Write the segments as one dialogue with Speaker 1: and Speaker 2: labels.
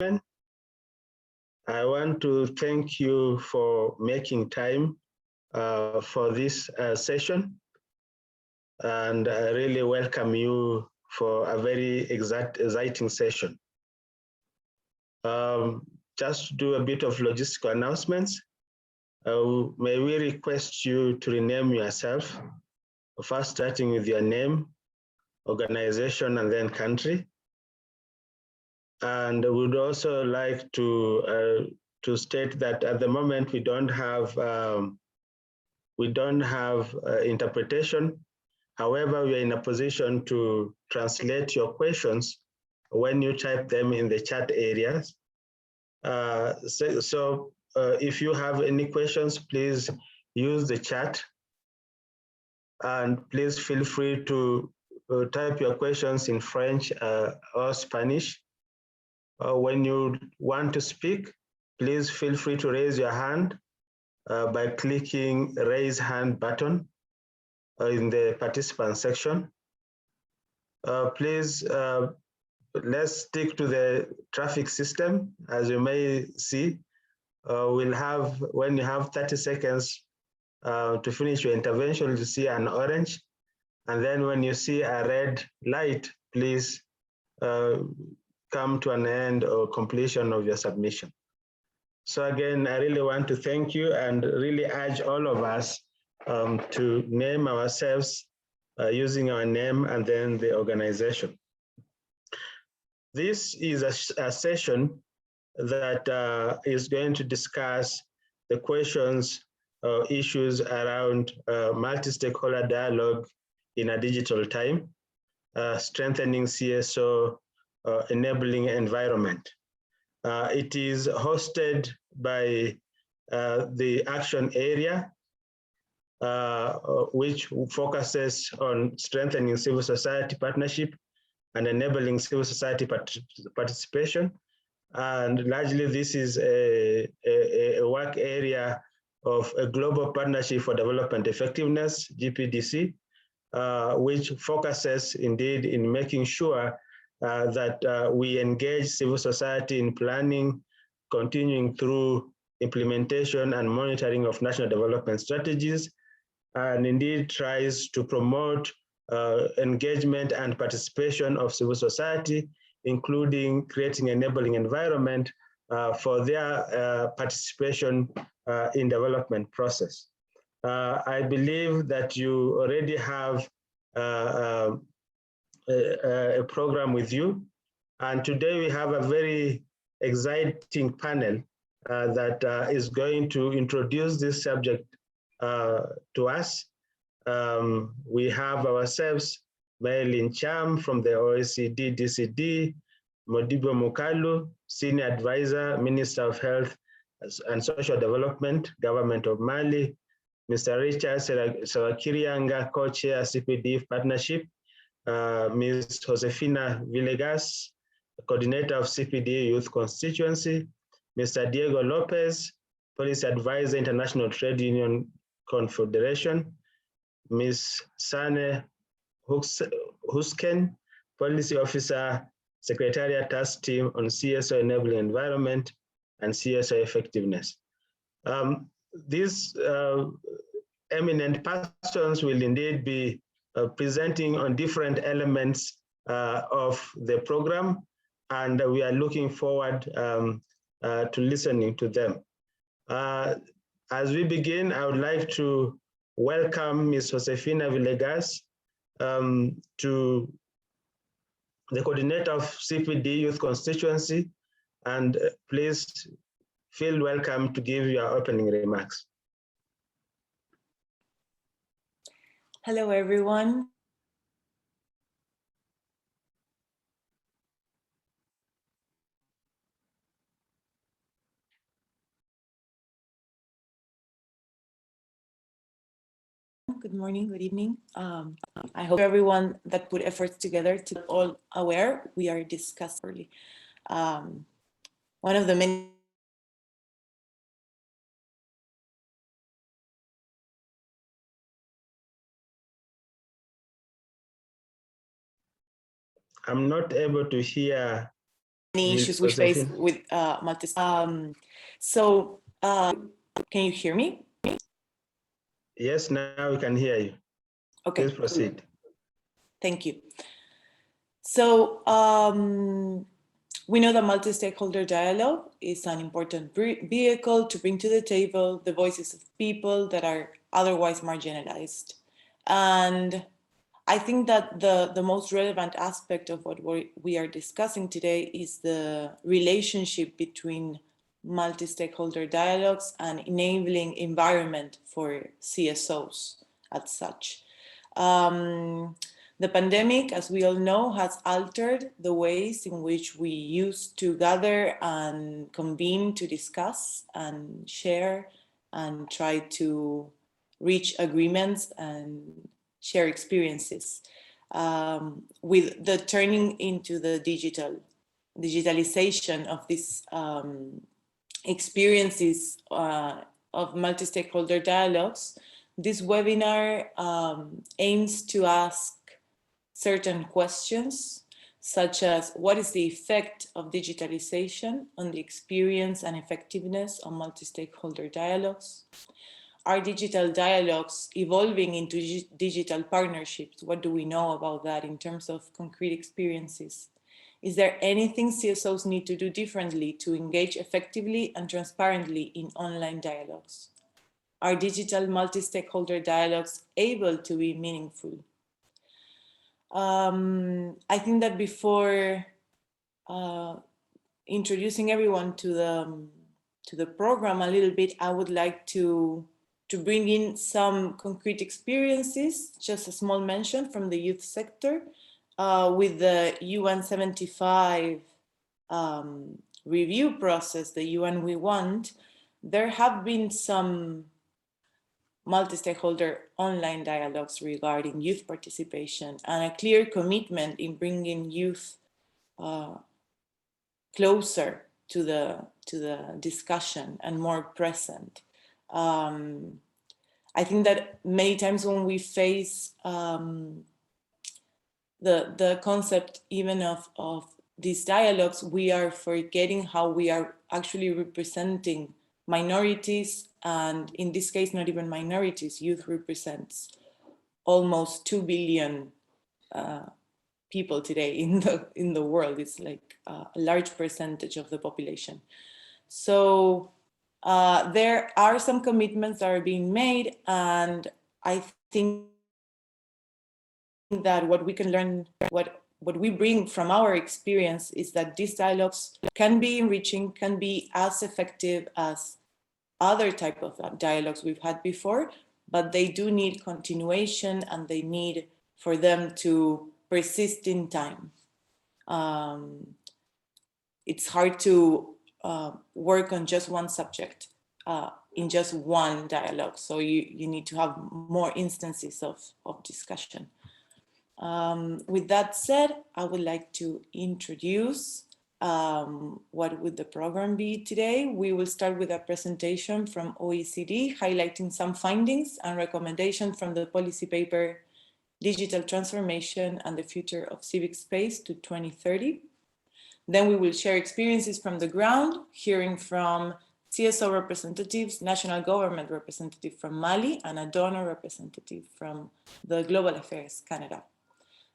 Speaker 1: I want to thank you for making time for this session, and I really welcome you for a very exciting session. Just to do a bit of logistical announcements, may we request you to rename yourself, first starting with your name, organization, and then country. And we'd also like to state that at the moment we don't have interpretation. However, we are in a position to translate your questions when you type them in the chat areas. If you have any questions, please use the chat, and please feel free to type your questions in French or Spanish. When you want to speak, please feel free to raise your hand by clicking raise hand button in the participant section. Please, let's stick to the traffic system. As you may see, when you have 30 seconds to finish your intervention, you see an orange. And then when you see a red light, please come to an end or completion of your submission. So again, I really want to thank you and really urge all of us to name ourselves using our name and then the organization. This is a session that is going to discuss the questions or issues around multi-stakeholder dialogue in a digital time, strengthening CSO enabling environment. It is hosted by the action area, which focuses on strengthening civil society partnership and enabling civil society participation. And largely, this is a work area of a Global Partnership for Development Effectiveness, GPDC, which focuses indeed in making sure that we engage civil society in planning, continuing through implementation and monitoring of national development strategies, and indeed tries to promote engagement and participation of civil society, including creating enabling environment for their participation in development process. I believe that you already have a program with you. And today we have a very exciting panel that is going to introduce this subject to us. We have ourselves Maylin Cham from the OECD DCD, Modibo Mukalu, Senior Advisor, Minister of Health and Social Development, Government of Mali, Mr. Richard Sawakirianga, Co-Chair CPD Partnership, Ms. Josefina Villegas, Coordinator of CPD Youth Constituency, Mr. Diego Lopez, Policy Advisor, International Trade Union Confederation, Ms. Sane Husken, Policy Officer, Secretariat Task Team on CSO Enabling Environment and CSO Effectiveness. These eminent persons will indeed be presenting on different elements of the program, and we are looking forward to listening to them. As we begin, I would like to welcome Ms. Josefina Villegas, to the coordinator of CPD Youth Constituency, and please feel welcome to give your opening remarks.
Speaker 2: Hello, everyone. Good morning, good evening. I hope everyone that put efforts together to all aware we are discussing one of the many
Speaker 1: I'm not able to hear
Speaker 2: issues we face with multi. Can you hear me?
Speaker 1: Yes, now we can hear you.
Speaker 2: Okay.
Speaker 1: Please proceed.
Speaker 2: Thank you. So we know that multi-stakeholder dialogue is an important vehicle to bring to the table the voices of people that are otherwise marginalized. And I think that the most relevant aspect of what we are discussing today is the relationship between multi-stakeholder dialogues and enabling environment for CSOs as such. The pandemic, as we all know, has altered the ways in which we used to gather and convene to discuss and share and try to reach agreements and share experiences. With the turning into the digitalization of these experiences of multi-stakeholder dialogues, this webinar aims to ask certain questions, such as what is the effect of digitalization on the experience and effectiveness of multi-stakeholder dialogues? Are digital dialogues evolving into digital partnerships? What do we know about that in terms of concrete experiences? Is there anything CSOs need to do differently to engage effectively and transparently in online dialogues? Are digital multi-stakeholder dialogues able to be meaningful? I think that before introducing everyone to the program a little bit, I would like to bring in some concrete experiences, just a small mention from the youth sector, with the UN 75 review process, the UN We Want. There have been some multi-stakeholder online dialogues regarding youth participation and a clear commitment in bringing youth closer to the discussion and more present. I think that many times when we face the concept even of these dialogues, we are forgetting how we are actually representing minorities, and in this case, not even minorities. Youth represents almost 2 billion people today in the world. It's like a large percentage of the population. So there are some commitments that are being made, and I think that what we can learn, what we bring from our experience is that these dialogues can be enriching, can be as effective as other type of dialogues we've had before, but they do need continuation and they need for them to persist in time. It's hard to work on just one subject in just one dialogue. So you need to have more instances of discussion. With that said, I would like to introduce what would the program be today. We will start with a presentation from OECD highlighting some findings and recommendations from the policy paper Digital Transformation and the Future of Civic Space to 2030. Then we will share experiences from the ground, hearing from CSO representatives, national government representative from Mali, and a donor representative from the Global Affairs Canada.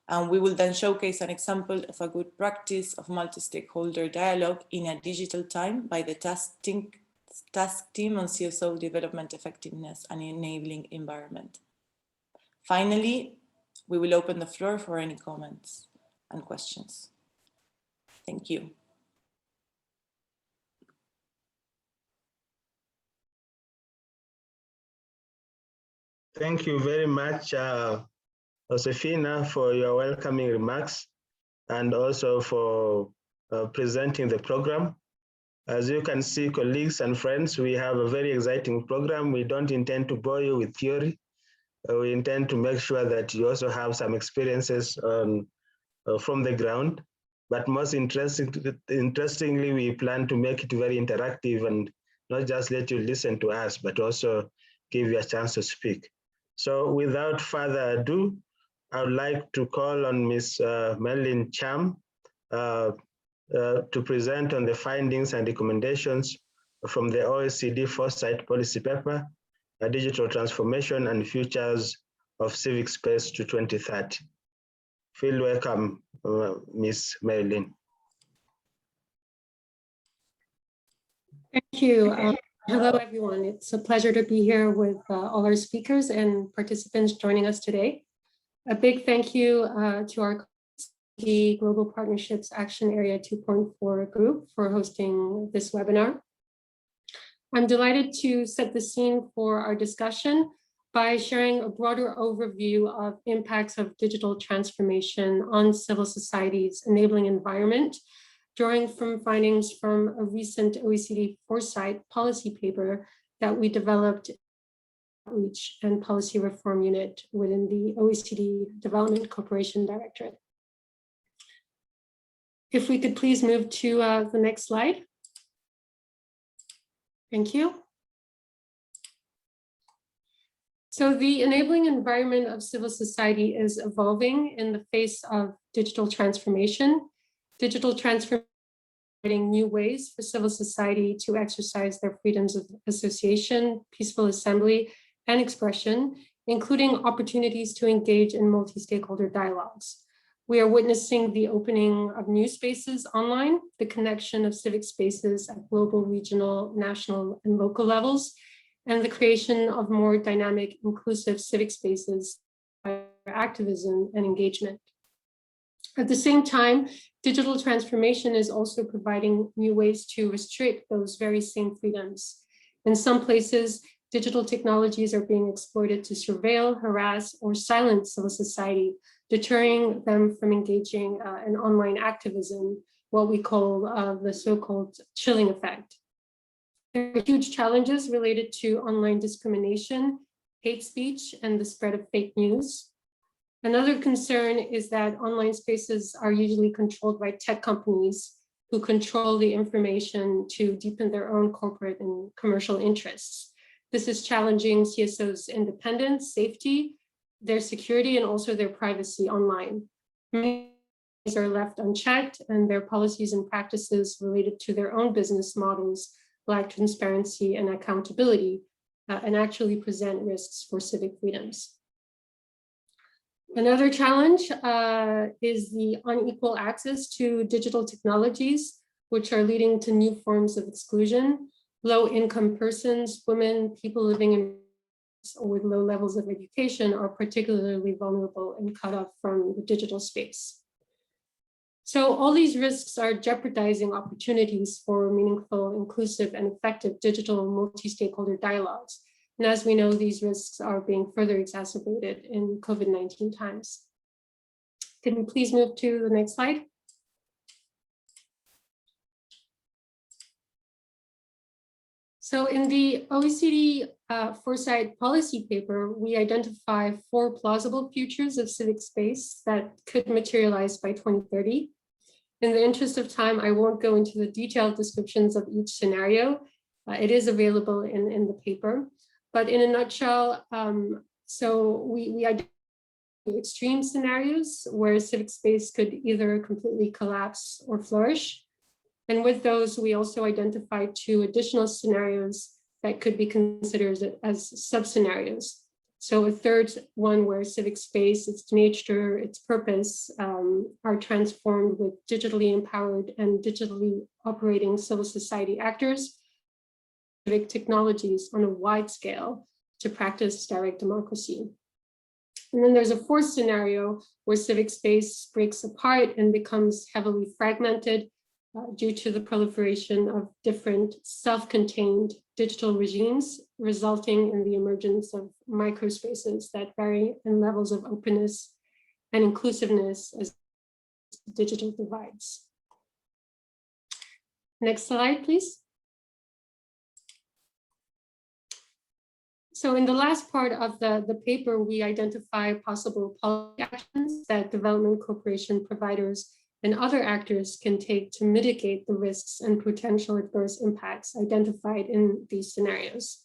Speaker 2: And we will then showcase an example of a good practice of multi-stakeholder dialogue in a digital time by the task team on CSO development effectiveness and enabling environment. Finally, we will open the floor for any comments and questions. Thank you.
Speaker 1: Thank you very much, Josefina, for your welcoming remarks and also for presenting the program. As you can see, colleagues and friends, we have a very exciting program. We don't intend to bore you with theory. We intend to make sure that you also have some experiences from the ground. But most interestingly, we plan to make it very interactive and not just let you listen to us, but also give you a chance to speak. So without further ado, I would like to call on Ms. Madeline Cham, to present on the findings and recommendations from the OECD Foresight Policy Paper, Digital Transformation and Futures of Civic Space to 2030. Feel welcome, Ms. Marilyn.
Speaker 3: Thank you. Hello, everyone. It's a pleasure to be here with all our speakers and participants joining us today. A big thank you to our Global Partnerships Action Area 2.4 group for hosting this webinar. I'm delighted to set the scene for our discussion by sharing a broader overview of impacts of digital transformation on civil society's enabling environment, drawing from findings from a recent OECD Foresight policy paper that we developed Outreach and Policy Reform Unit within the OECD Development Cooperation Directorate. If we could please move to the next slide. Thank you. So the enabling environment of civil society is evolving in the face of digital transformation. Digital transformation providing new ways for civil society to exercise their freedoms of association, peaceful assembly, and expression, including opportunities to engage in multi-stakeholder dialogues. We are witnessing the opening of new spaces online, the connection of civic spaces at global, regional, national, and local levels, and the creation of more dynamic, inclusive civic spaces by activism and engagement. At the same time, digital transformation is also providing new ways to restrict those very same freedoms. In some places, digital technologies are being exploited to surveil, harass, or silence civil society, deterring them from engaging in online activism, what we call the so-called chilling effect. There are huge challenges related to online discrimination, hate speech, and the spread of fake news. Another concern is that online spaces are usually controlled by tech companies who control the information to deepen their own corporate and commercial interests. This is challenging CSOs' independence, safety, their security, and also their privacy online. Many are left unchecked, and their policies and practices related to their own business models lack transparency and accountability, and actually present risks for civic freedoms. Another challenge is the unequal access to digital technologies, which are leading to new forms of exclusion. Low-income persons, women, people living in or with low levels of education are particularly vulnerable and cut off from the digital space. So all these risks are jeopardizing opportunities for meaningful, inclusive, and effective digital multi-stakeholder dialogues. And as we know, these risks are being further exacerbated in COVID-19 times. Can we please move to the next slide? So in the OECD Foresight policy paper, we identify 4 plausible futures of civic space that could materialize by 2030. In the interest of time, I won't go into the detailed descriptions of each scenario. It is available in the paper. But in a nutshell, so we identify extreme scenarios where civic space could either completely collapse or flourish. And with those, we also identified 2 additional scenarios that could be considered as sub-scenarios. So a third one where civic space, its nature, its purpose are transformed with digitally empowered and digitally operating civil society actors, civic technologies on a wide scale to practice direct democracy. And then there's a 4th scenario where civic space breaks apart and becomes heavily fragmented due to the proliferation of different self-contained digital regimes, resulting in the emergence of microspaces that vary in levels of openness and inclusiveness as digital divides. Next slide, please. So in the last part of the paper, we identify possible policy actions that development cooperation providers and other actors can take to mitigate the risks and potential adverse impacts identified in these scenarios,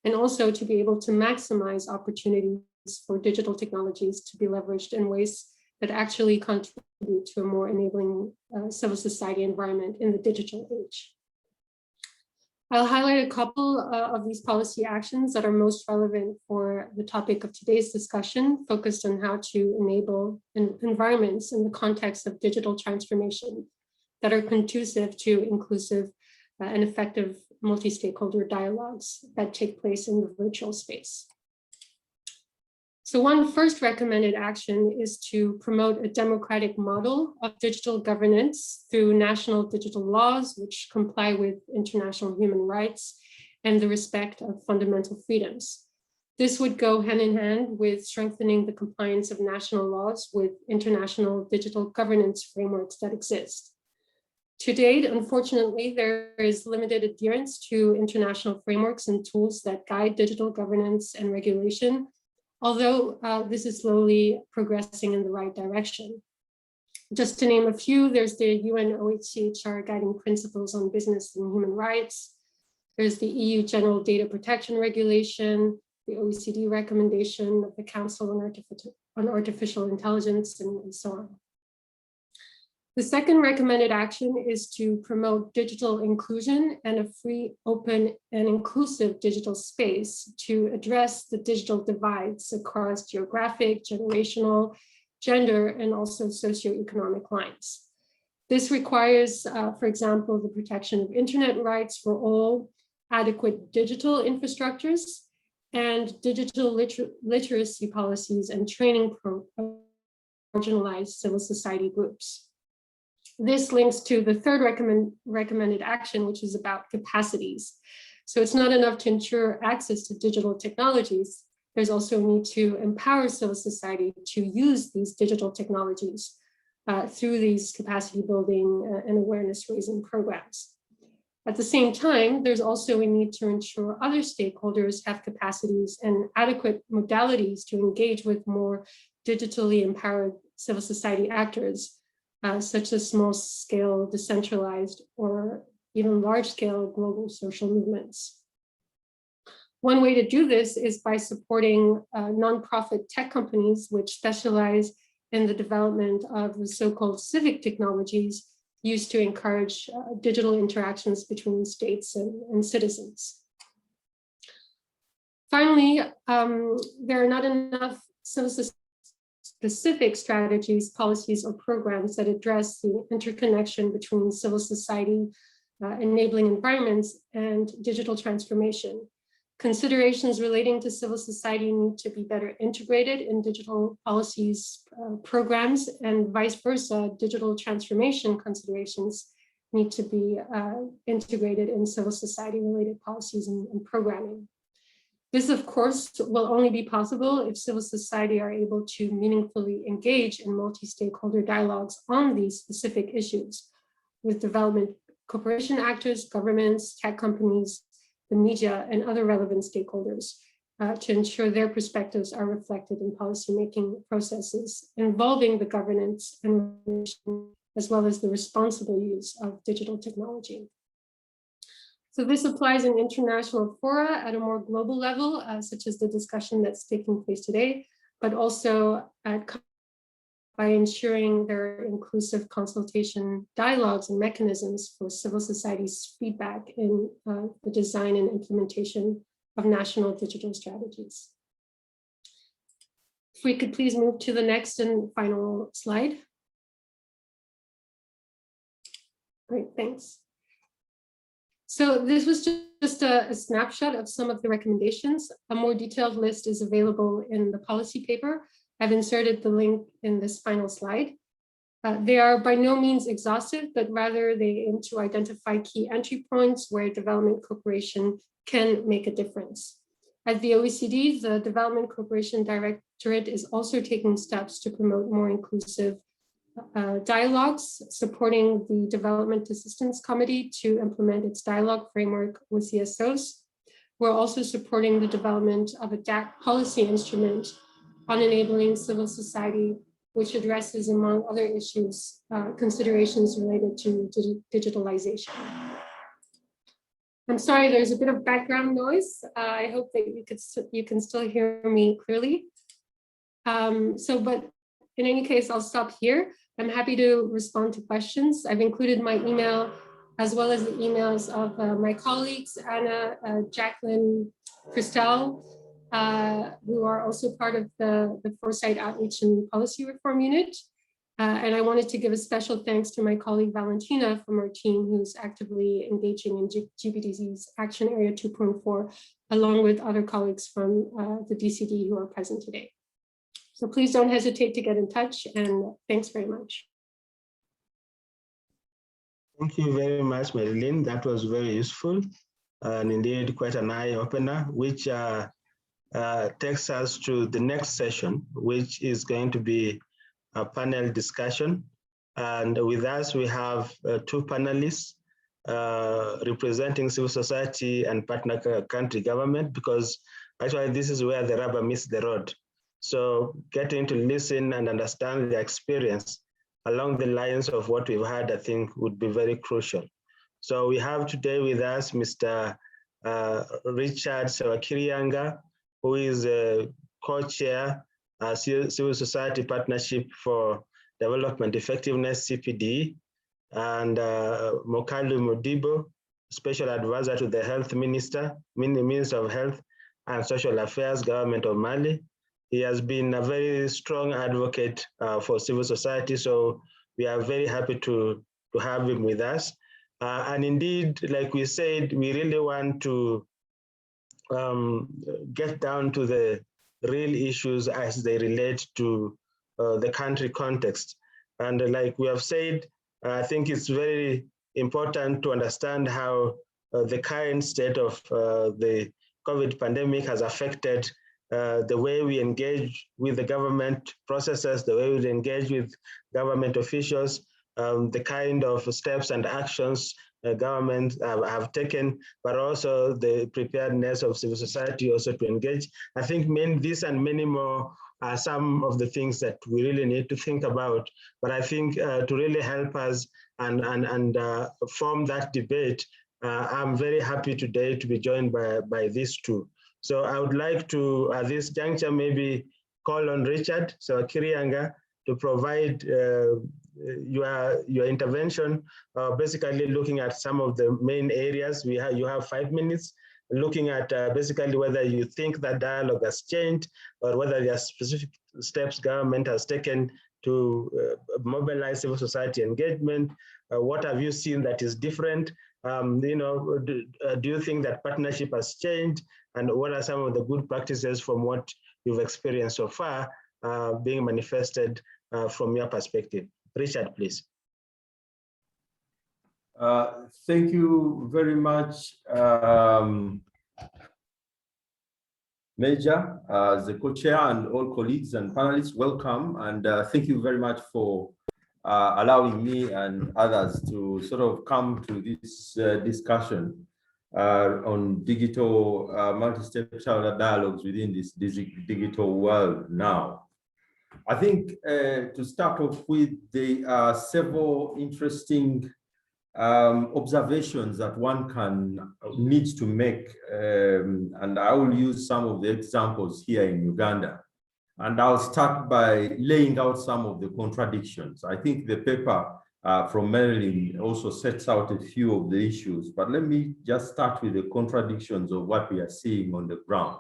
Speaker 3: and also to be able to maximize opportunities for digital technologies to be leveraged in ways that actually contribute to a more enabling civil society environment in the digital age. I'll highlight a couple of these policy actions that are most relevant for the topic of today's discussion, focused on how to enable environments in the context of digital transformation that are conducive to inclusive and effective multi-stakeholder dialogues that take place in the virtual space. So one first recommended action is to promote a democratic model of digital governance through national digital laws, which comply with international human rights and the respect of fundamental freedoms. This would go hand in hand with strengthening the compliance of national laws with international digital governance frameworks that exist. To date, unfortunately, there is limited adherence to international frameworks and tools that guide digital governance and regulation, although this is slowly progressing in the right direction. Just to name a few, there's the UN OHCHR guiding principles on business and human rights. There's the EU General Data Protection Regulation, the OECD recommendation of the Council on Artificial Intelligence, and so on. The second recommended action is to promote digital inclusion and a free, open, and inclusive digital space to address the digital divides across geographic, generational, gender, and also socioeconomic lines. This requires, for example, the protection of internet rights for all, adequate digital infrastructures, and digital literacy policies and training for marginalized civil society groups. This links to the third recommended action, which is about capacities. So it's not enough to ensure access to digital technologies. There's also a need to empower civil society to use these digital technologies through these capacity building and awareness raising programs. At the same time, there's also a need to ensure other stakeholders have capacities and adequate modalities to engage with more digitally empowered civil society actors, such as small-scale, decentralized, or even large-scale global social movements. One way to do this is by supporting nonprofit tech companies which specialize in the development of the so-called civic technologies used to encourage digital interactions between states and citizens. Finally, there are not enough specific strategies, policies, or programs that address the interconnection between civil society, enabling environments, and digital transformation. Considerations relating to civil society need to be better integrated in digital policies, programs, and vice versa. Digital transformation considerations need to be integrated in civil society related policies and programming. This, of course, will only be possible if civil society are able to meaningfully engage in multi-stakeholder dialogues on these specific issues with development cooperation actors, governments, tech companies, the media, and other relevant stakeholders to ensure their perspectives are reflected in policymaking processes involving the governance and as well as the responsible use of digital technology. So this applies in international fora at a more global level, such as the discussion that's taking place today, but also by ensuring there are inclusive consultation dialogues and mechanisms for civil society's feedback in the design and implementation of national digital strategies. If we could please move to the next and final slide. Great, thanks. So this was just a snapshot of some of the recommendations. A more detailed list is available in the policy paper. I've inserted the link in this final slide. They are by no means exhaustive, but rather they aim to identify key entry points where development cooperation can make a difference. At the OECD, the Development Cooperation Directorate is also taking steps to promote more inclusive dialogues, supporting the Development Assistance Committee to implement its dialogue framework with CSOs. We're also supporting the development of a DAC policy instrument on enabling civil society, which addresses, among other issues, considerations related to digitalization. I'm sorry, there's a bit of background noise. I hope that you can still hear me clearly. But in any case, I'll stop here. I'm happy to respond to questions. I've included my email as well as the emails of my colleagues, Anna, Jacqueline, Christelle, who are also part of the Foresight Outreach and Policy Reform Unit. And I wanted to give a special thanks to my colleague Valentina from our team, who's actively engaging in GPTC's Action Area 2.4, along with other colleagues from the DCD who are present today. So please don't hesitate to get in touch, and thanks very much.
Speaker 1: Thank you very much, Marilyn. That was very useful and indeed quite an eye-opener, which takes us to the next session, which is going to be a panel discussion. And with us, we have two panelists representing civil society and partner country government, because actually this is where the rubber meets the road. So getting to listen and understand their experience along the lines of what we've had, I think would be very crucial. So we have today with us Mr. Richard Sewakirianga, who is a co-chair Civil Society Partnership for Development Effectiveness, CPD, and Mokalu Modibo, Special Advisor to the Health Minister, Minister of Health and Social Affairs, Government of Mali. He has been a very strong advocate for civil society, so we are very happy to have him with us. And indeed, like we said, we really want to get down to the real issues as they relate to the country context. And like we have said, I think it's very important to understand how the current state of the COVID pandemic has affected the way we engage with the government processes, the way we engage with government officials, the kind of steps and actions governments have taken, but also the preparedness of civil society also to engage. I think this and many more are some of the things that we really need to think about. But I think to really help us and form that debate, I'm very happy today to be joined by these two. So I would like to, at this juncture, maybe call on Richard Sewakirianga to provide your intervention, basically looking at some of the main areas. You have 5 minutes, looking at basically whether you think that dialogue has changed or whether there are specific steps government has taken to mobilize civil society engagement. What have you seen that is different? Do you think that partnership has changed? And what are some of the good practices from what you've experienced so far being manifested from your perspective? Richard, please.
Speaker 4: Thank you very much, Major, as the co-chair, and all colleagues and panelists, welcome. And thank you very much for allowing me and others to sort of come to this discussion on digital multi-stakeholder dialogues within this digital world now. I think to start off with, there are several interesting observations that one needs to make, and I will use some of the examples here in Uganda. And I'll start by laying out some of the contradictions. I think the paper from Marilyn also sets out a few of the issues, but let me just start with the contradictions of what we are seeing on the ground.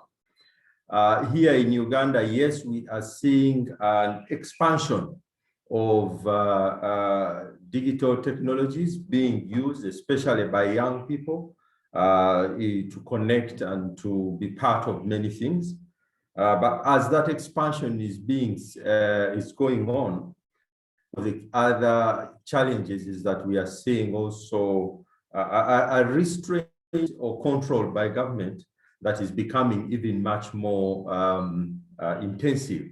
Speaker 4: Here in Uganda, yes, we are seeing an expansion of digital technologies being used, especially by young people, to connect and to be part of many things. But as that expansion is going on, the other challenges is that we are seeing also a restraint or control by government that is becoming even much more intensive.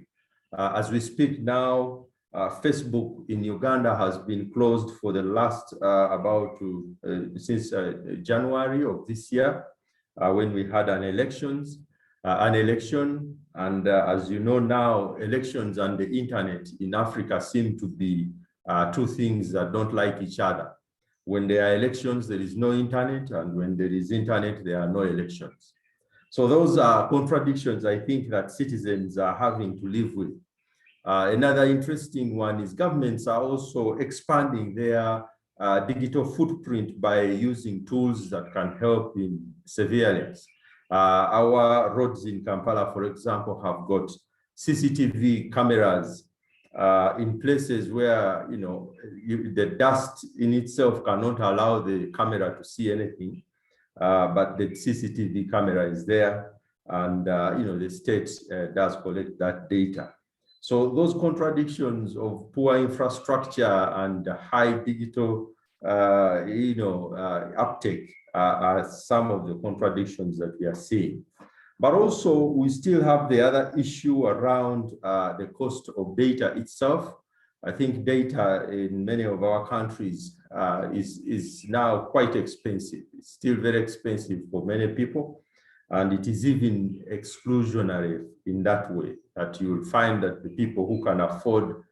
Speaker 4: As we speak now, Facebook in Uganda has been closed for the last since January of this year, when we had an election. And as you know now, elections and the internet in Africa seem to be two things that don't like each other. When there are elections, there is no internet, and when there is internet, there are no elections. So those are contradictions, I think, that citizens are having to live with. Another interesting one is governments are also expanding their digital footprint by using tools that can help in surveillance. Our roads in Kampala, for example, have got CCTV cameras in places where, you know, the dust in itself cannot allow the camera to see anything, but the CCTV camera is there, and you know, the state does collect that data. So those contradictions of poor infrastructure and high digital, you know, uptake are some of the contradictions that we are seeing. But also, we still have the other issue around the cost of data itself. I think data in many of our countries is now quite expensive. It's still very expensive for many people. And it is even exclusionary in that way, that you will find that the people who can afford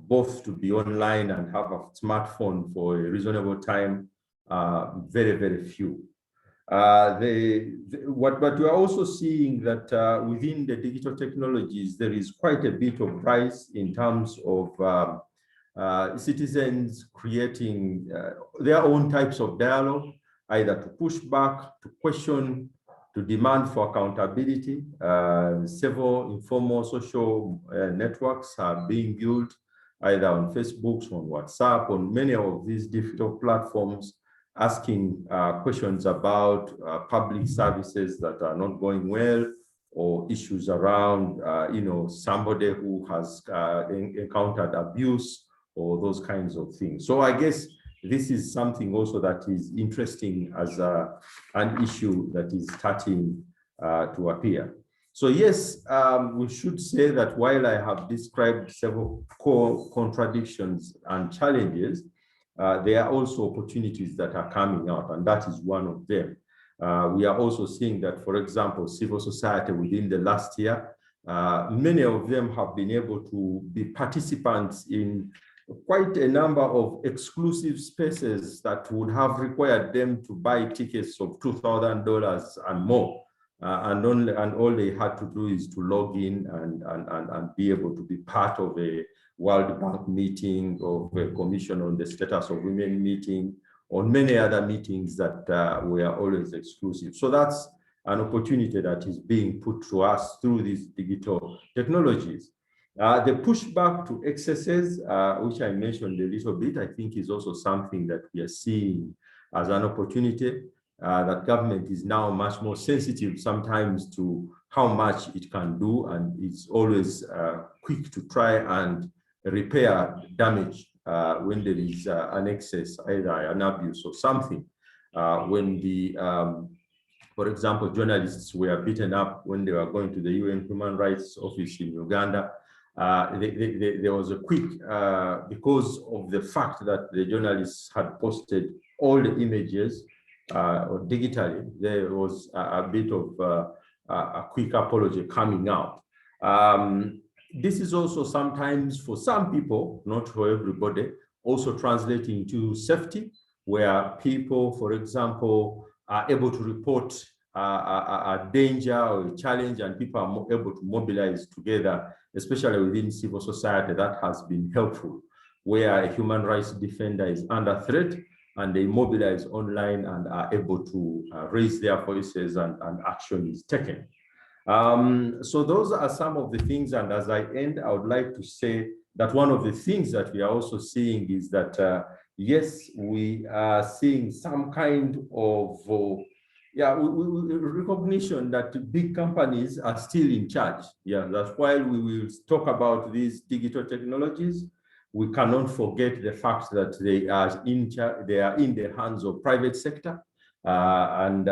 Speaker 4: both to be online and have a smartphone for a reasonable time are very, very few. What we are also seeing that within the digital technologies, there is quite a bit of rise in terms of citizens creating their own types of dialogue, either to push back, to question, to demand for accountability. Several informal social networks are being built, either on Facebook, on WhatsApp, on many of these digital platforms, asking questions about public services that are not going well, or issues around, you know, somebody who has encountered abuse, or those kinds of things. So I guess this is something also that is interesting as an issue that is starting to appear. So yes, we should say that while I have described several core contradictions and challenges, there are also opportunities that are coming out, and that is one of them. We are also seeing that, for example, civil society within the last year, many of them have been able to be participants in quite a number of exclusive spaces that would have required them to buy tickets of $2,000 and more. And all they had to do is to log in and be able to be part of a World Bank meeting, of a Commission on the Status of Women meeting, or many other meetings that were always exclusive. So that's an opportunity that is being put to us through these digital technologies. The pushback to excesses, which I mentioned a little bit, I think is also something that we are seeing as an opportunity, that government is now much more sensitive sometimes to how much it can do, and it's always quick to try and repair damage when there is an excess, either an abuse or something. When the, for example, journalists were beaten up when they were going to the UN Human Rights Office in Uganda, there was a quick, because of the fact that the journalists had posted all the images or digitally, there was a bit of a quick apology coming out. This is also sometimes for some people, not for everybody, also translating to safety, where people, for example, are able to report a danger or a challenge, and people are able to mobilize together, especially within civil society. That has been helpful, where a human rights defender is under threat and they mobilize online and are able to raise their voices, and action is taken. So those are some of the things, and as I end, I would like to say that one of the things that we are also seeing is that, yes, we are seeing some kind of recognition that big companies are still in charge. Yeah, that's why we will talk about these digital technologies. We cannot forget the fact that they are in the hands of private sector. And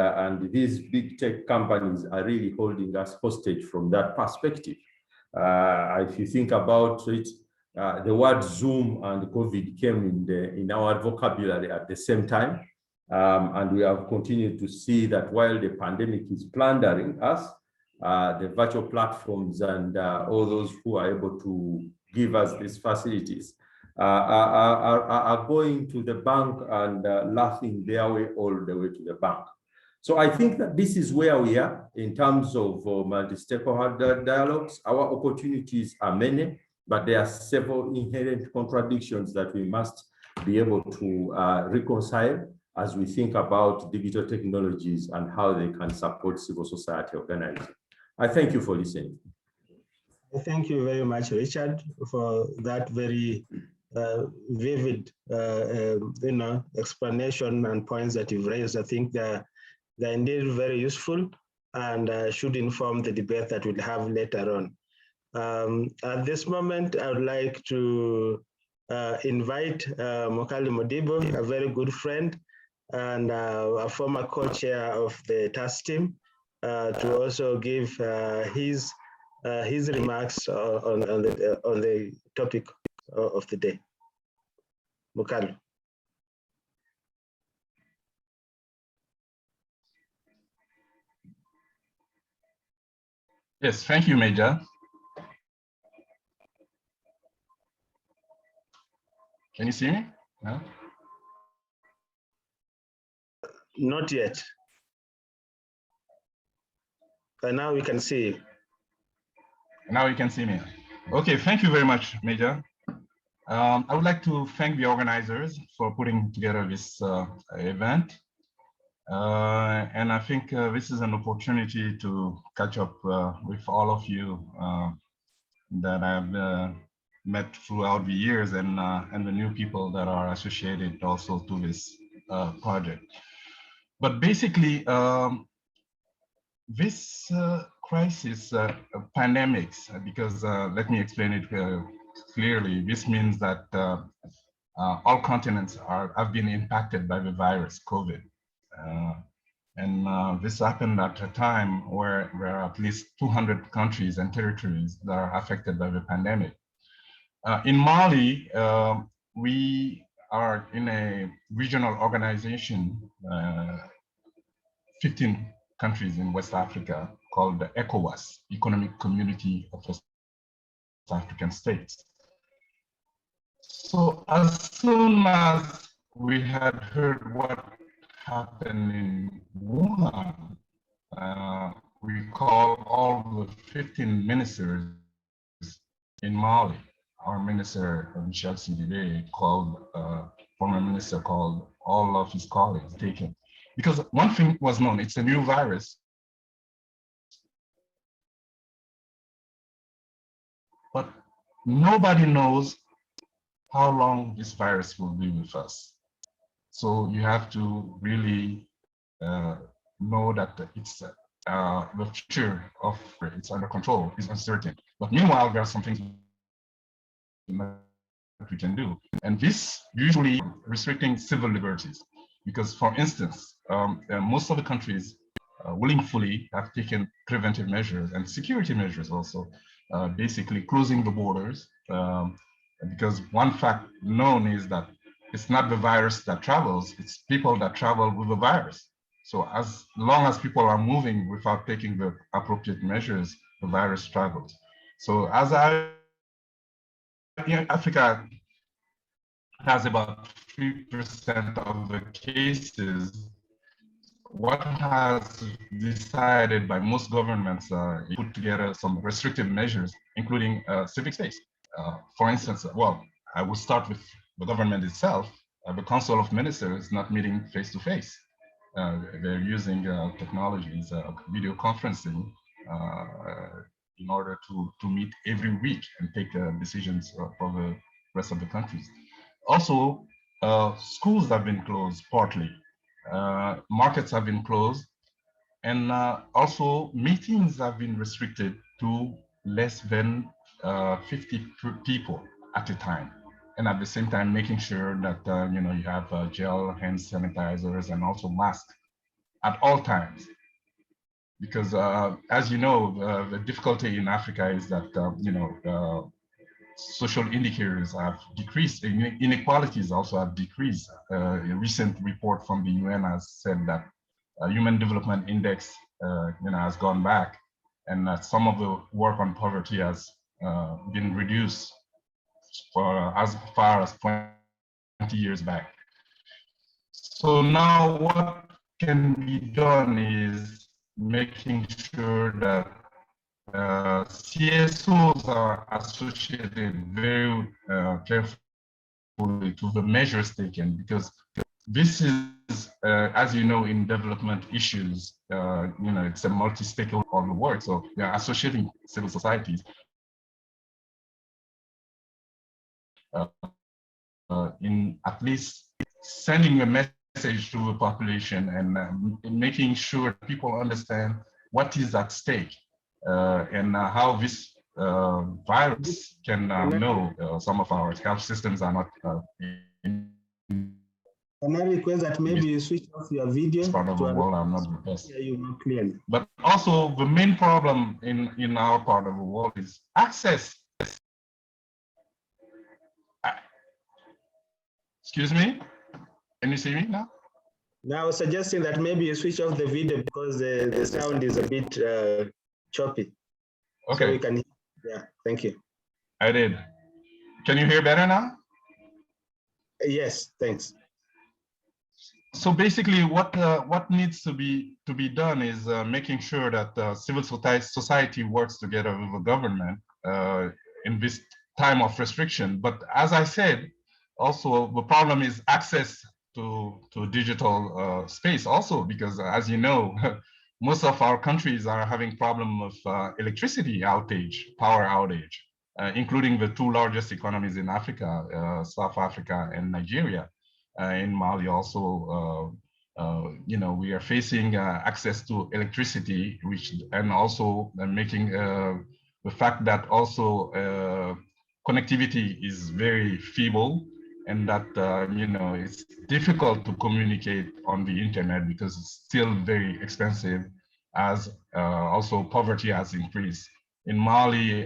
Speaker 4: these big tech companies are really holding us hostage from that perspective. If you think about it, the word Zoom and COVID came in our vocabulary at the same time. And we have continued to see that while the pandemic is plundering us, the virtual platforms and all those who are able to give us these facilities are going to the bank and laughing their way all the way to the bank. So I think that this is where we are in terms of multi-stakeholder dialogues. Our opportunities are many, but there are several inherent contradictions that we must be able to reconcile as we think about digital technologies and how they can support civil society organizing. I thank you for listening.
Speaker 1: Thank you very much, Richard, for that very vivid, explanation and points that you've raised. I think they're indeed very useful and should inform the debate that we'll have later on. At this moment, I would like to invite Mokali Modibo, a very good friend and a former co-chair of the task team, to also give his remarks on the topic of the day. Mokali.
Speaker 5: Yes, thank you, Major. Can you see me? No?
Speaker 1: Not yet. But now we can see you.
Speaker 5: Now you can see me. Okay, thank you very much, Major. I would like to thank the organizers for putting together this event. And I think this is an opportunity to catch up with all of you that I've met throughout the years and the new people that are associated also to this project. But basically, this crisis, pandemics, because let me explain it clearly. This means that all continents have been impacted by the virus, COVID. And this happened at a time where there are at least 200 countries and territories that are affected by the pandemic. In Mali, we are in a regional organization, 15 countries in West Africa, called the ECOWAS, Economic Community of West African States. So as soon as we had heard what happened in Wuhan, we called all the 15 ministers in Mali. Our minister, Michel Sidibé, called, former minister, called all of his colleagues, taken. Because one thing was known, it's a new virus. But nobody knows how long this virus will be with us. So you have to really know that it's the future of it's under control is uncertain. But meanwhile, there are some things that we can do. And this usually restricting civil liberties. Because for instance, most of the countries willingly have taken preventive measures and security measures also, basically closing the borders. Because one fact known is that it's not the virus that travels, it's people that travel with the virus. So as long as people are moving without taking the appropriate measures, the virus travels. So as Africa has about 3% of the cases, what has decided by most governments put together some restrictive measures, including civic space. For instance, well, I will start with the government itself. The Council of Ministers is not meeting face-to-face. They're using technologies, video conferencing, in order to meet every week and take decisions for the rest of the countries. Also, schools have been closed partly. Markets have been closed, and also meetings have been restricted to less than 50 people at a time, and at the same time making sure that you have gel, hand sanitizers, and also masks at all times. Because as you know, the difficulty in Africa is that social indicators have decreased, inequalities also have decreased. A recent report from the UN has said that Human Development Index has gone back, and that some of the work on poverty has been reduced for as far as 20 years back. So now what can be done is making sure that CSOs are associated very carefully to the measures taken, because this is, as you know, in development issues, it's a multi-stakeholder work. So we are associating civil societies in at least sending a message to the population and making sure people understand what is at stake and how this virus can know some of our health systems are not
Speaker 1: Can I request that maybe you switch off your video?
Speaker 5: Part of the world are not the best.
Speaker 1: Hear you more clearly.
Speaker 5: But also the main problem in our part of the world is access. Excuse me? Can you see me now?
Speaker 1: Now I was suggesting that maybe you switch off the video because the sound is a bit choppy.
Speaker 5: Okay.
Speaker 1: So we can, yeah, thank you.
Speaker 5: I did. Can you hear better now?
Speaker 1: Yes, thanks.
Speaker 5: So basically, what needs to be done is making sure that civil society works together with the government in this time of restriction. But as I said, also the problem is access to digital space also, because as you know, most of our countries are having problem with electricity outage, power outage, including the two largest economies in Africa, South Africa and Nigeria. In Mali also, we are facing access to electricity, and also making the fact that also connectivity is very feeble, and that it's difficult to communicate on the internet because it's still very expensive, as also poverty has increased. In Mali,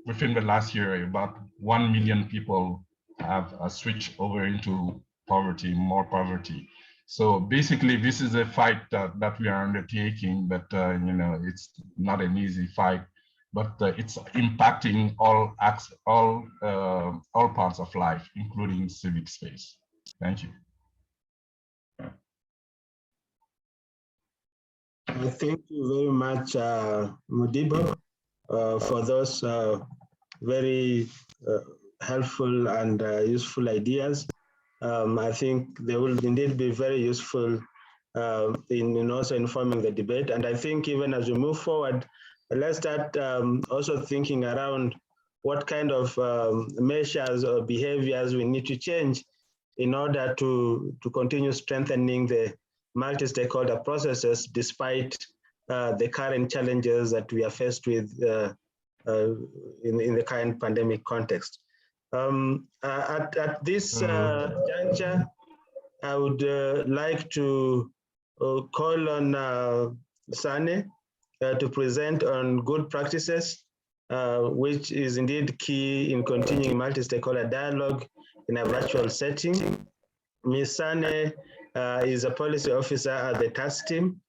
Speaker 5: within the last year, about 1 million people have switched over into poverty, more poverty. So basically, this is a fight that we are undertaking, but it's not an easy fight, but it's impacting all parts of life, including civic space. Thank you.
Speaker 1: Thank you very much, Mudibo, for those very helpful and useful ideas. I think they will indeed be very useful in also informing the debate. And I think even as we move forward, let's start also thinking around what kind of measures or behaviors we need to change in order to continue strengthening the multi-stakeholder processes despite the current challenges that we are faced with in the current pandemic context. At this juncture, I would like to call on Sane to present on good practices, which is indeed key in continuing multi-stakeholder dialogue in a virtual setting. Ms. Sane is a policy officer at the task team,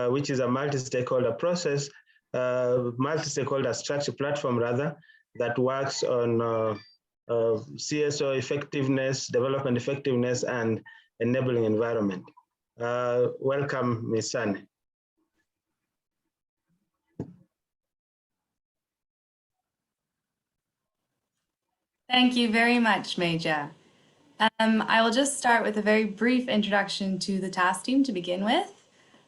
Speaker 1: which is a multi-stakeholder process, multi-stakeholder structure platform rather, that works on CSO effectiveness, development effectiveness, and enabling environment. Welcome, Ms. Sane.
Speaker 6: Thank you very much, Meja. I will just start with a very brief introduction to the task team to begin with.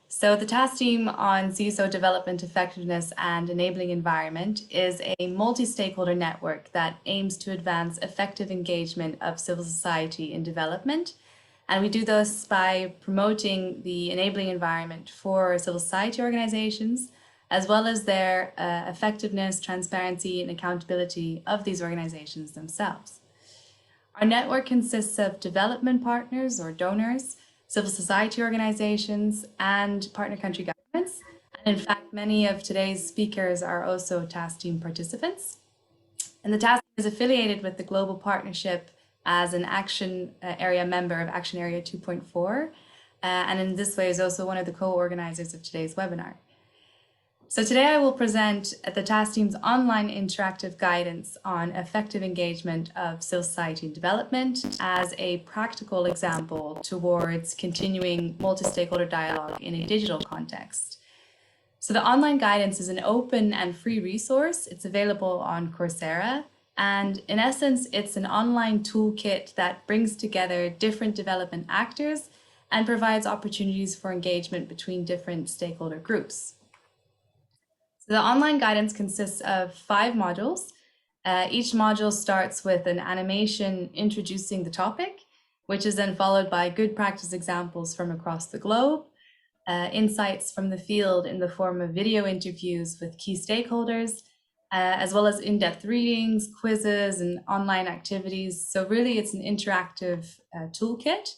Speaker 6: So the task team on CSO development effectiveness and enabling environment is a multi-stakeholder network that aims to advance effective engagement of civil society in development. And we do this by promoting the enabling environment for civil society organizations, as well as their effectiveness, transparency, and accountability of these organizations themselves. Our network consists of development partners or donors, civil society organizations, and partner country governments. And in fact, many of today's speakers are also task team participants. And the task team is affiliated with the Global Partnership as an action area member of Action Area 2.4. And in this way is also one of the co-organizers of today's webinar. So today I will present the task team's online interactive guidance on effective engagement of civil society development as a practical example towards continuing multi-stakeholder dialogue in a digital context. So the online guidance is an open and free resource. It's available on Coursera. And in essence, it's an online toolkit that brings together different development actors and provides opportunities for engagement between different stakeholder groups. So the online guidance consists of 5 modules. Each module starts with an animation introducing the topic, which is then followed by good practice examples from across the globe, insights from the field in the form of video interviews with key stakeholders, as well as in-depth readings, quizzes, and online activities. So really it's an interactive toolkit.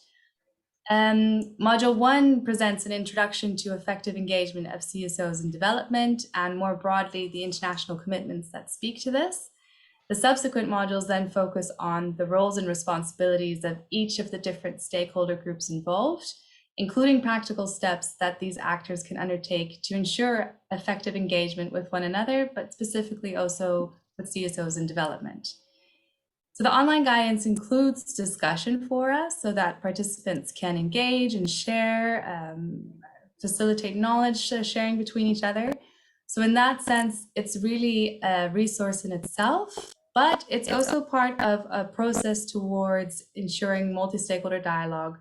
Speaker 6: Module 1 presents an introduction to effective engagement of CSOs in development and more broadly the international commitments that speak to this. The subsequent modules then focus on the roles and responsibilities of each of the different stakeholder groups involved, including practical steps that these actors can undertake to ensure effective engagement with one another, but specifically also with CSOs in development. So the online guidance includes discussion fora so that participants can engage and share, facilitate knowledge sharing between each other. So in that sense, it's really a resource in itself, but it's also part of a process towards ensuring multi-stakeholder dialogue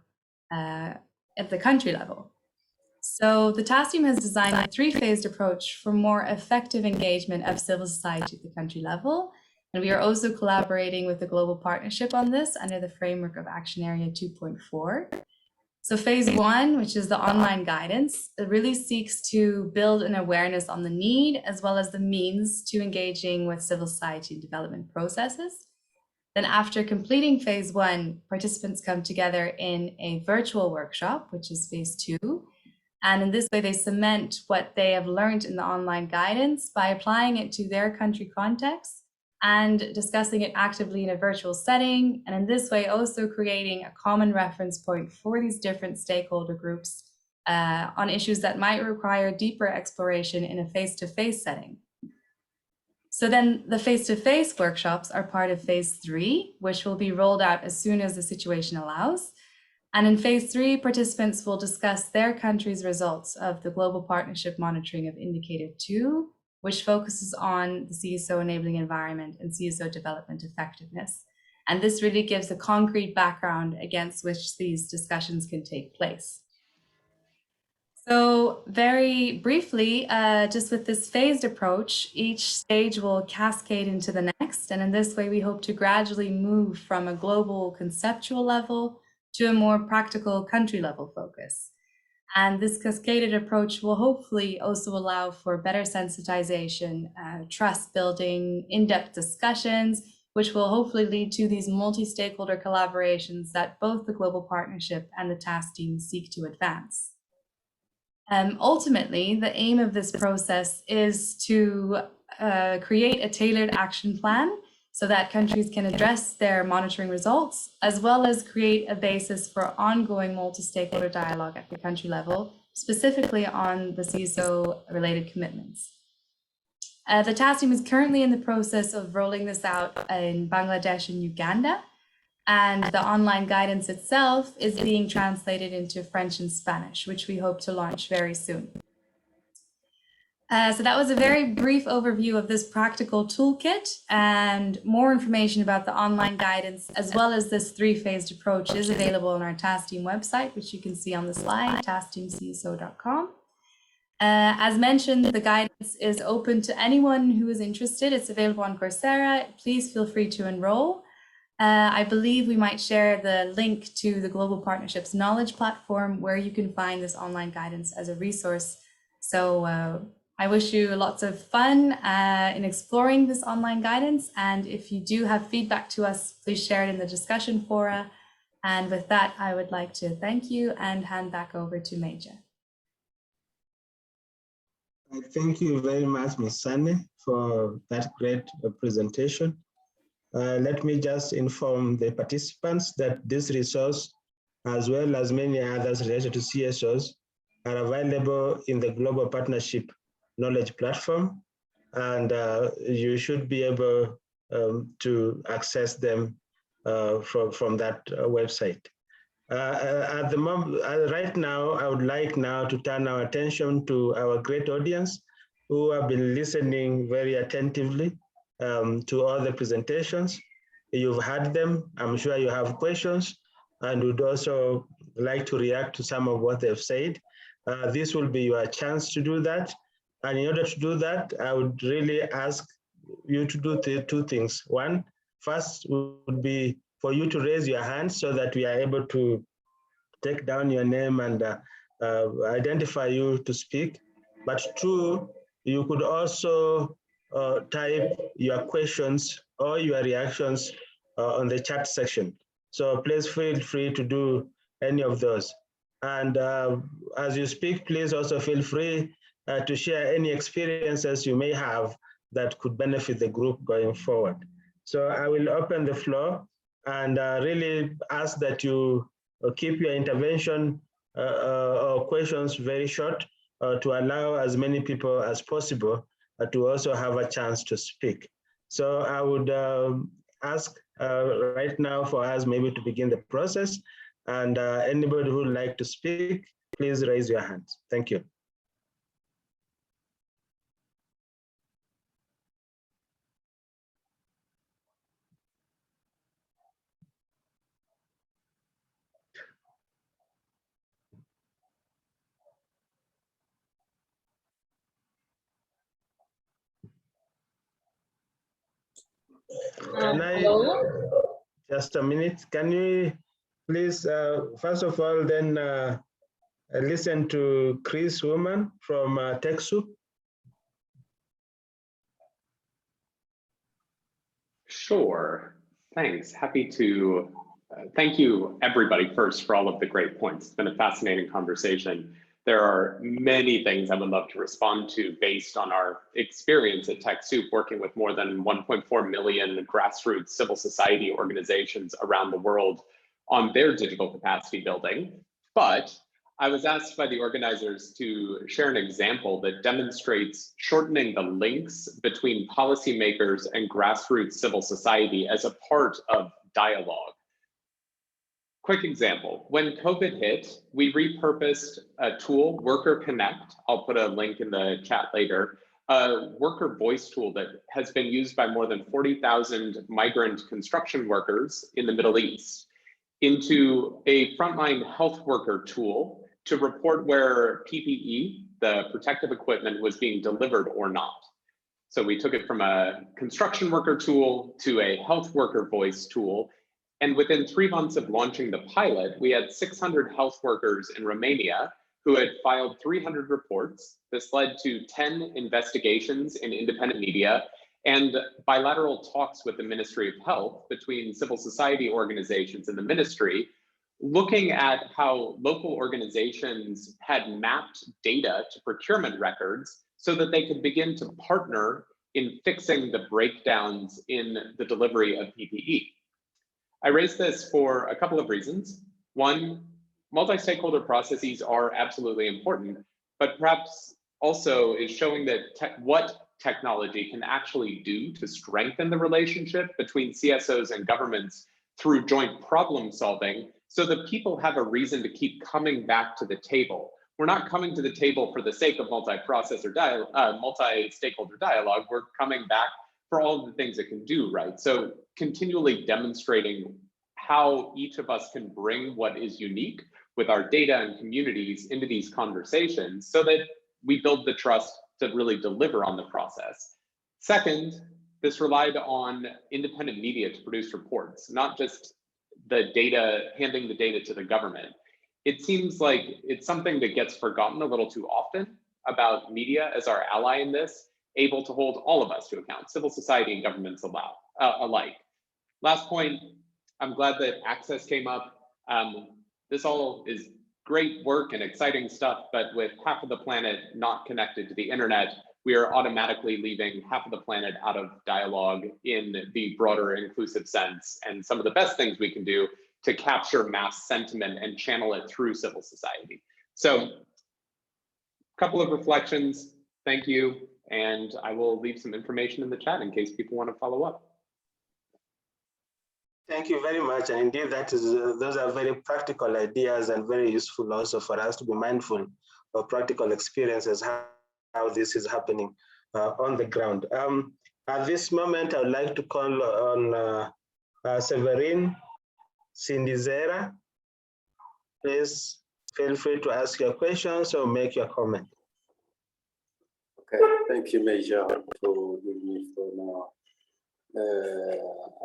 Speaker 6: at the country level. So the task team has designed a 3-phased approach for more effective engagement of civil society at the country level. And we are also collaborating with the Global Partnership on this under the framework of Action Area 2.4. So phase 1, which is the online guidance, it really seeks to build an awareness on the need as well as the means to engaging with civil society development processes. Then after completing phase 1, participants come together in a virtual workshop, which is phase 2. And in this way, they cement what they have learned in the online guidance by applying it to their country context and discussing it actively in a virtual setting. And in this way, also creating a common reference point for these different stakeholder groups on issues that might require deeper exploration in a face-to-face setting. So then the face-to-face workshops are part of phase 3, which will be rolled out as soon as the situation allows. And in phase 3, participants will discuss their country's results of the Global Partnership Monitoring of Indicator 2, which focuses on the CSO enabling environment and CSO development effectiveness. And this really gives a concrete background against which these discussions can take place. So very briefly, just with this phased approach, each stage will cascade into the next. And in this way, we hope to gradually move from a global conceptual level to a more practical country level focus. And this cascaded approach will hopefully also allow for better sensitization, trust building, in-depth discussions, which will hopefully lead to these multi-stakeholder collaborations that both the Global Partnership and the task team seek to advance. Ultimately, the aim of this process is to create a tailored action plan so that countries can address their monitoring results, as well as create a basis for ongoing multi-stakeholder dialogue at the country level, specifically on the CSO-related commitments. The task team is currently in the process of rolling this out in Bangladesh and Uganda, and the online guidance itself is being translated into French and Spanish, which we hope to launch very soon. So that was a very brief overview of this practical toolkit, and more information about the online guidance as well as this 3-phased approach is available on our task team website, which you can see on the slide, taskteamcso.com. As mentioned, the guidance is open to anyone who is interested. It's available on Coursera. Please feel free to enroll. I believe we might share the link to the Global Partnerships Knowledge Platform where you can find this online guidance as a resource. So I wish you lots of fun in exploring this online guidance. And if you do have feedback to us, please share it in the discussion fora. And with that, I would like to thank you and hand back over to Major.
Speaker 1: Thank you very much, Ms. Sane, for that great presentation. Let me just inform the participants that this resource, as well as many others related to CSOs, are available in the Global Partnership knowledge platform, and you should be able to access them from that website. At the moment, right now, I would like now to turn our attention to our great audience who have been listening very attentively to all the presentations. You've heard them. I'm sure you have questions and would also like to react to some of what they've said. This will be your chance to do that. And in order to do that, I would really ask you to do two things. One, first would be for you to raise your hand so that we are able to take down your name and identify you to speak. But two, you could also type your questions or your reactions on the chat section. So please feel free to do any of those. And as you speak, please also feel free to share any experiences you may have that could benefit the group going forward. So I will open the floor and really ask that you keep your intervention or questions very short to allow as many people as possible to also have a chance to speak. So I would ask right now for us maybe to begin the process, and anybody who would like to speak, please raise your hands. Thank you. Just a minute. Can you please, first of all, then listen to Chris Woman from Techsoup?
Speaker 7: Sure. Thanks. Happy to. Thank you, everybody, first, for all of the great points. It's been a fascinating conversation. There are many things I would love to respond to based on our experience at Techsoup, working with more than 1.4 million grassroots civil society organizations around the world on their digital capacity building. But I was asked by the organizers to share an example that demonstrates shortening the links between policymakers and grassroots civil society as a part of dialogue. Quick example, when COVID hit, we repurposed a tool, Worker Connect. I'll put a link in the chat later, a worker voice tool that has been used by more than 40,000 migrant construction workers in the Middle East, into a frontline health worker tool to report where PPE, the protective equipment, was being delivered or not. So we took it from a construction worker tool to a health worker voice tool. And within 3 months of launching the pilot, we had 600 health workers in Romania who had filed 300 reports. This led to 10 investigations in independent media and bilateral talks with the Ministry of Health between civil society organizations and the ministry, looking at how local organizations had mapped data to procurement records so that they could begin to partner in fixing the breakdowns in the delivery of PPE. I raise this for a couple of reasons. One, multi-stakeholder processes are absolutely important, but perhaps also is showing that what technology can actually do to strengthen the relationship between CSOs and governments through joint problem solving, so that people have a reason to keep coming back to the table. We're not coming to the table for the sake of multi-stakeholder dialogue. We're coming back for all of the things it can do, right? So continually demonstrating how each of us can bring what is unique with our data and communities into these conversations so that we build the trust to really deliver on the process. Second, this relied on independent media to produce reports, not just the data, handing the data to the government. It seems like it's something that gets forgotten a little too often about media as our ally in this, able to hold all of us to account, civil society and governments alike. Last point, I'm glad that access came up. This all is great work and exciting stuff, but with half of the planet not connected to the internet, we are automatically leaving half of the planet out of dialogue in the broader inclusive sense. And some of the best things we can do to capture mass sentiment and channel it through civil society. So, a couple of reflections. Thank you. And I will leave some information in the chat in case people want to follow up.
Speaker 1: Thank you very much. And indeed, those are very practical ideas and very useful also for us to be mindful of practical experiences, how this is happening on the ground. At this moment, I would like to call on Severin Sindizera. Please feel free to ask your questions or make your comment.
Speaker 8: Okay, thank you, Major, for giving me for now.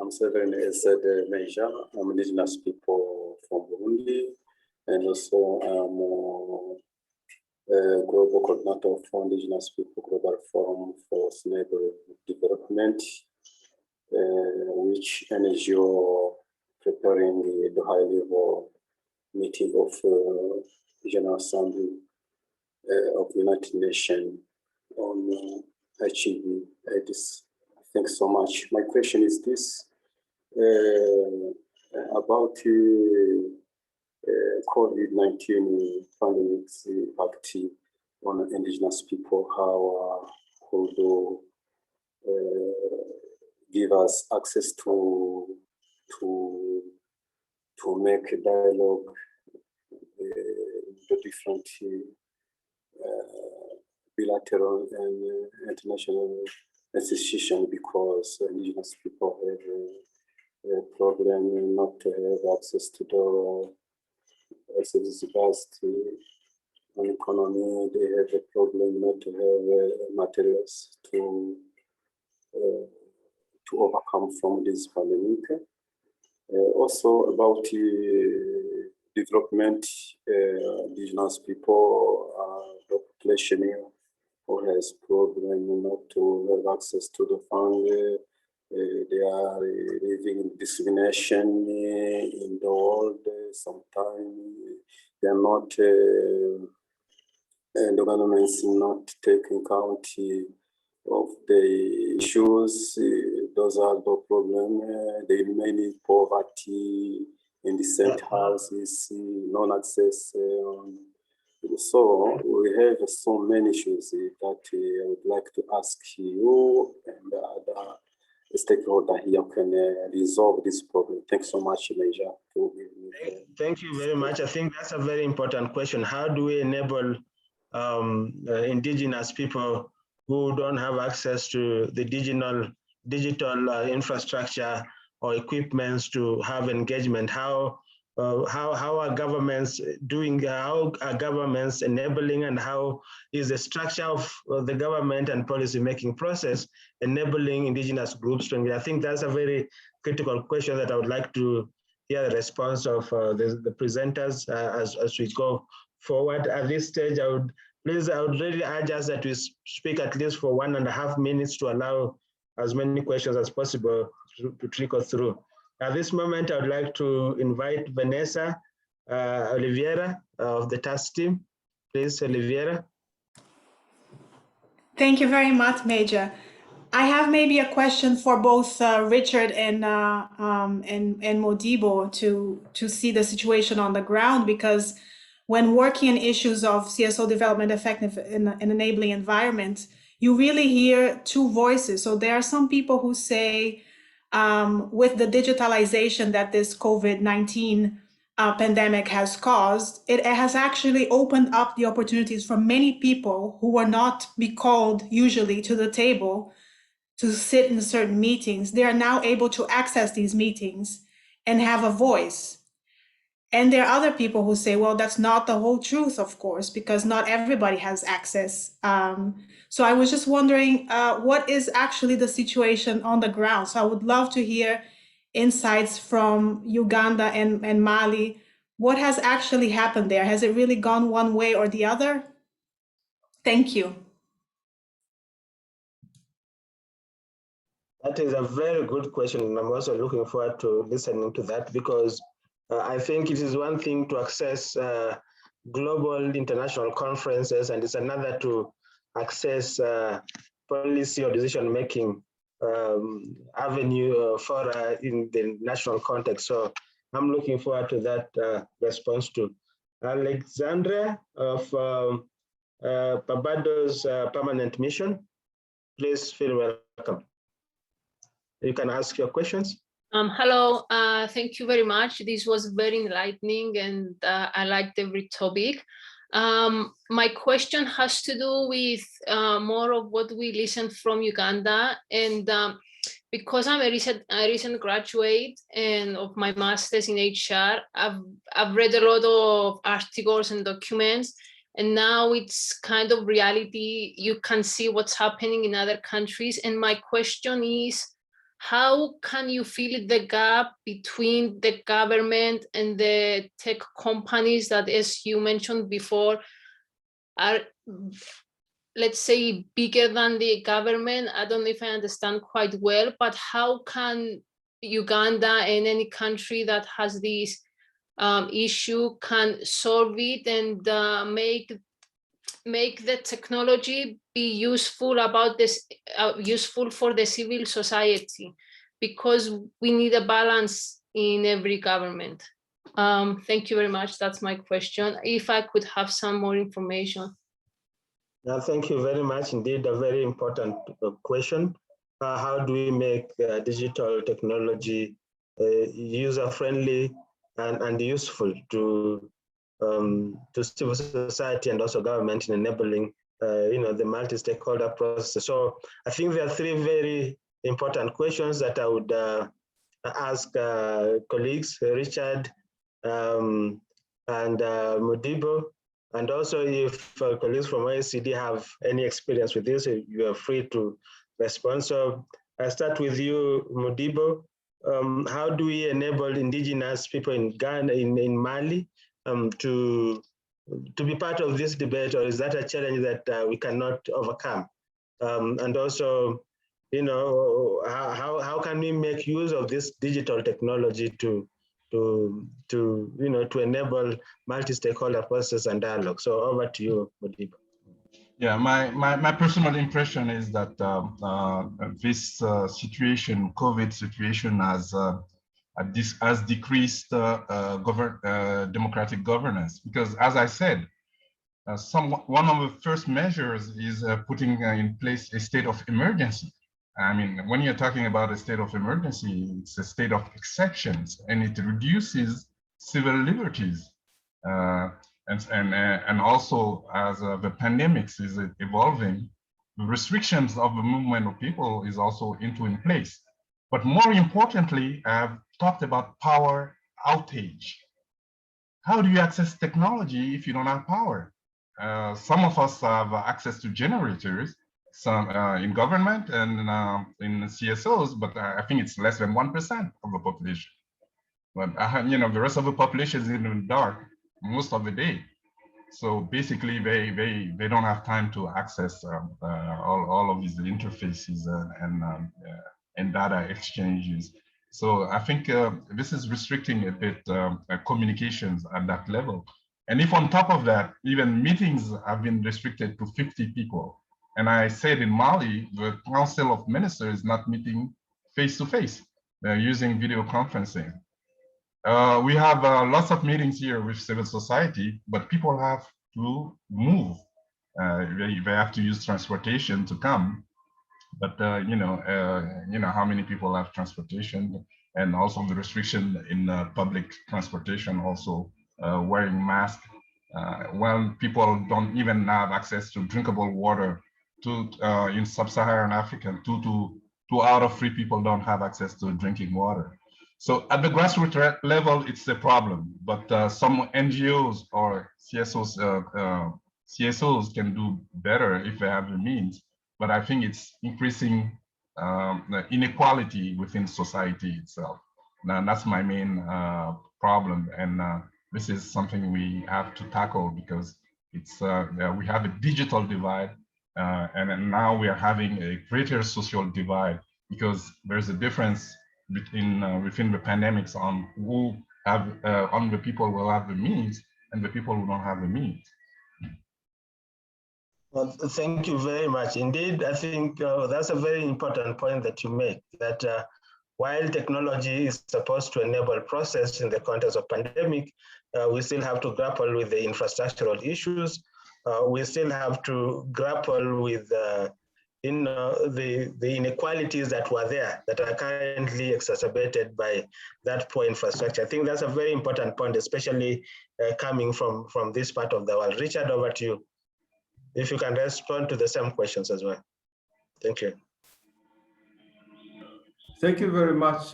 Speaker 8: I'm Severin Major. I'm indigenous people from Burundi, and also I'm global coordinator for Indigenous People Global Forum for Sustainable Development, which NGO preparing the high-level meeting of General Assembly of the United Nations on HIV/AIDS. Thanks so much. My question is this, about COVID-19 pandemic's impact on indigenous people, how could give us access to make a dialogue the different bilateral and international institutions, because indigenous people have a problem not to have access to the capacity on economy. They have a problem not to have materials to overcome from this pandemic. Also about development, indigenous people, the population who has problem not to have access to the fund. They are living in discrimination in the world. Sometimes they are not, and the government is not taking account of the issues. Those are the problems. They remain in poverty, in decent houses, non-access. So we have so many issues that I would like to ask you and the other stakeholder here can resolve this problem. Thanks so much, Major.
Speaker 1: Thank you very much. I think that's a very important question. How do we enable indigenous people who don't have access to the digital infrastructure or equipments to have engagement? How are governments doing? How are governments enabling, and how is the structure of the government and policy making process enabling indigenous groups to engage? I think that's a very critical question that I would like to hear the response of the presenters as we go forward. At this stage, I would really urge us that we speak at least for 1.5 minutes to allow as many questions as possible to trickle through. At this moment, I would like to invite Vanessa Oliveira of the task team. Please, Oliveira.
Speaker 9: Thank you very much, Major. I have maybe a question for both Richard and Modibo to see the situation on the ground, because when working in issues of CSO development effective in an enabling environment, you really hear two voices. So there are some people who say, with the digitalization that this COVID-19 pandemic has caused, it has actually opened up the opportunities for many people who were not be called usually to the table to sit in certain meetings. They are now able to access these meetings and have a voice. And there are other people who say, well, that's not the whole truth, of course, because not everybody has access. So I was just wondering, what is actually the situation on the ground? So I would love to hear insights from Uganda and Mali. What has actually happened there? Has it really gone one way or the other? Thank you.
Speaker 1: That is a very good question, and I'm also looking forward to listening to that, because I think it is one thing to access global international conferences, and it's another to access policy or decision-making avenue for in the national context. So I'm looking forward to that response too. Alexandra of Barbados Permanent Mission. Please feel welcome. You can ask your questions.
Speaker 10: Hello, thank you very much. This was very enlightening and I liked every topic. My question has to do with more of what we listened from Uganda, and because I'm a recent graduate and of my master's in HR, I've read a lot of articles and documents, and now it's kind of reality. You can see what's happening in other countries, and my question is, how can you fill the gap between the government and the tech companies that, as you mentioned before, are, let's say, bigger than the government? I don't know if I understand quite well, but how can Uganda and any country that has this issue can solve it and make the technology be useful about this, useful for the civil society, because we need a balance in every government. Thank you very much. That's my question. If I could have some more information.
Speaker 1: Thank you very much. Indeed, a very important question. How do we make digital technology user-friendly and useful to civil society and also government in enabling the multi-stakeholder process? So I think there are three very important questions that I would ask colleagues, Richard and Mudibo, and also if colleagues from OECD have any experience with this, you are free to respond. So I start with you, Mudibo. How do we enable indigenous people in Ghana, in Mali, to be part of this debate, or is that a challenge that we cannot overcome? And also, how can we make use of this digital technology to enable multi-stakeholder process and dialogue? So over to you, Mudibo.
Speaker 5: Yeah, my personal impression is that this situation, COVID situation, has decreased democratic governance, because, as I said, one of the first measures is putting in place a state of emergency. I mean, when you're talking about a state of emergency, it's a state of exceptions, and it reduces civil liberties. And also, as the pandemics is evolving, the restrictions of the movement of people is also in place. But more importantly, I've talked about power outage. How do you access technology if you don't have power? Some of us have access to generators, some in government and in CSOs, but I think it's less than 1% of the population. But the rest of the population is in the dark most of the day. So basically, they don't have time to access all of these interfaces and data exchanges. So I think this is restricting a bit communications at that level. And if on top of that, even meetings have been restricted to 50 people. And I said in Mali, the Council of Ministers is not meeting face-to-face. They're using video conferencing. We have lots of meetings here with civil society, but people have to move. They have to use transportation to come. But how many people have transportation, and also the restriction in public transportation, also wearing masks. When people don't even have access to drinkable water, in sub-Saharan Africa, two out of 3 people don't have access to drinking water. So at the grassroots level, it's a problem, but some NGOs or CSOs can do better if they have the means. But I think it's increasing the inequality within society itself. Now, that's my main problem, and this is something we have to tackle, because it's we have a digital divide, and now we are having a greater social divide, because there's a difference within the pandemics on who have on the people who have the means and the people who don't have the means.
Speaker 1: Well, thank you very much. Indeed, I think that's a very important point that you make, that while technology is supposed to enable process in the context of pandemic, we still have to grapple with the infrastructural issues we still have to grapple with the inequalities that were there that are currently exacerbated by that poor infrastructure. I think that's a very important point, especially coming from this part of the world. Richard, over to you. If you can respond to the same questions as well. Thank you.
Speaker 4: Thank you very much,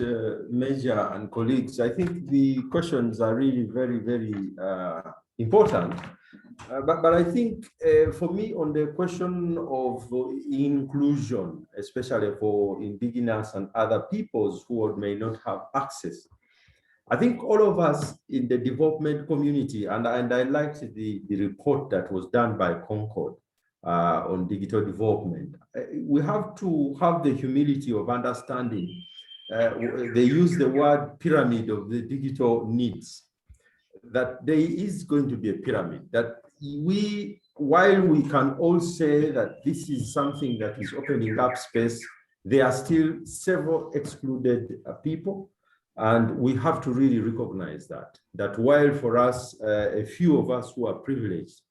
Speaker 4: Major and colleagues. I think the questions are really very, very important. But I think for me, on the question of inclusion, especially for indigenous and other peoples who may not have access, I think all of us in the development community, and I liked the report that was done by Concord on digital development, we have to have the humility of understanding. They use the word pyramid of the digital needs, that there is going to be a pyramid, that while we can all say that this is something that is opening up space, there are still several excluded people. And we have to really recognize that while for us, a few of us who are privileged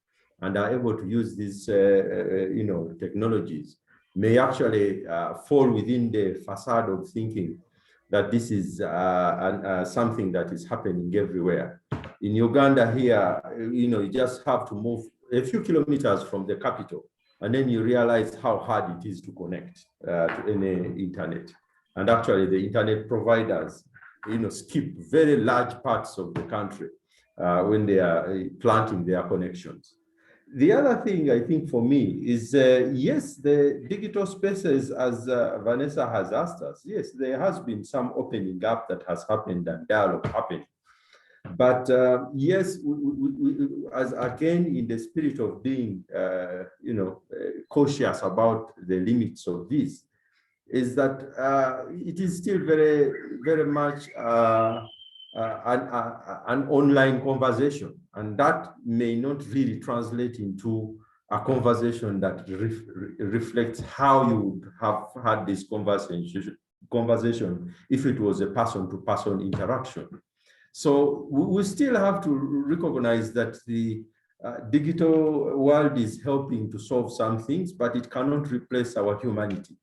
Speaker 4: and are able to use these technologies may actually fall within the facade of thinking that this is something that is happening everywhere. In Uganda here, you just have to move a few kilometers from the capital, and then you realize how hard it is to connect to any internet. And actually the internet providers, skip very large parts of the country when they are planting their connections. The other thing I think for me is, yes, the digital spaces, as Vanessa has asked us, yes, there has been some opening up that has happened and dialogue happening. But yes, as again, in the spirit of being, cautious about the limits of this, is that it is still very, very much an online conversation, and that may not really translate into a conversation that reflects how you would have had this conversation if it was a person-to-person interaction. So we still have to recognize that the digital world is helping to solve some things, but it cannot replace our humanity.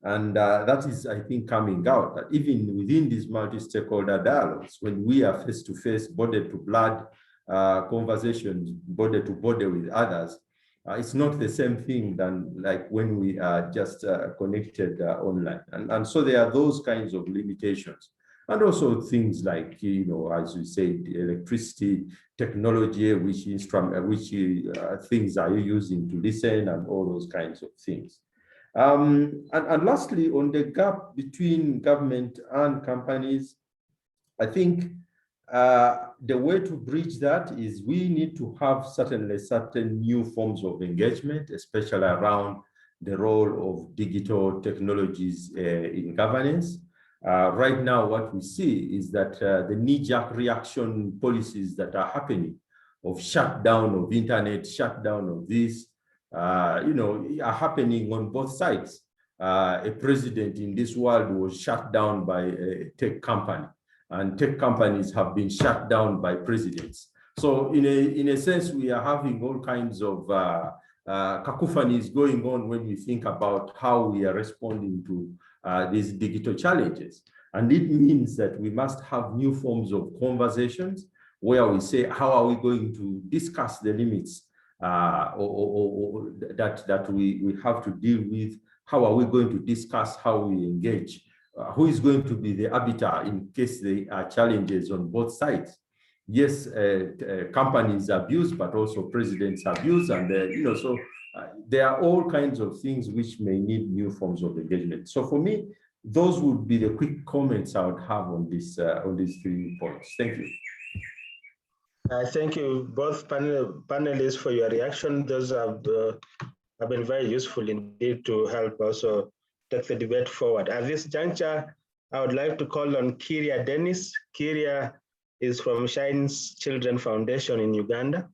Speaker 4: And that is, I think, coming out that even within these multi-stakeholder dialogues, when we are face-to-face, body-to-blood conversations, body-to-body with others, it's not the same thing than like when we are just connected online. And so there are those kinds of limitations. And also things like, as we said, electricity, technology, which things are you using to listen, and all those kinds of things. And lastly, on the gap between government and companies, I think the way to bridge that is we need to have certain new forms of engagement, especially around the role of digital technologies in governance. Right now, what we see is that the knee-jerk reaction policies that are happening of shutdown of internet, shutdown of this, are happening on both sides. A president in this world was shut down by a tech company, and tech companies have been shut down by presidents. So in a sense, we are having all kinds of cacophonies going on when we think about how we are responding to these digital challenges. And it means that we must have new forms of conversations where we say, how are we going to discuss the limits that we have to deal with? How are we going to discuss how we engage? Who is going to be the arbiter in case there are challenges on both sides? Yes, companies abuse, but also presidents abuse, and so there are all kinds of things which may need new forms of engagement. So for me, those would be the quick comments I would have on this on these 3 points. Thank you.
Speaker 1: Thank you, both panelists, for your reaction. Those have been very useful indeed to help also take the debate forward. At this juncture, I would like to call on Kiria Dennis. Kiria is from Shine's Children Foundation in Uganda.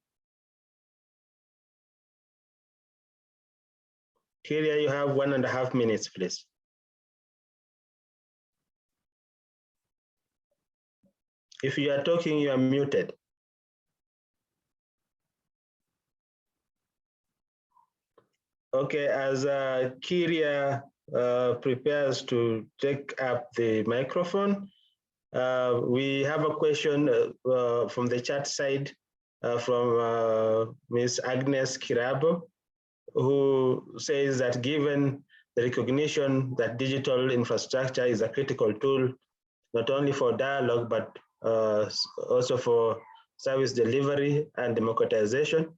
Speaker 1: Kiria, you have 1.5 minutes, please. If you are talking, you are muted. Okay, as Kyria prepares to take up the microphone, we have a question from the chat side from Ms. Agnes Kirabo, who says that given the recognition that digital infrastructure is a critical tool, not only for dialogue, but also for service delivery and democratization,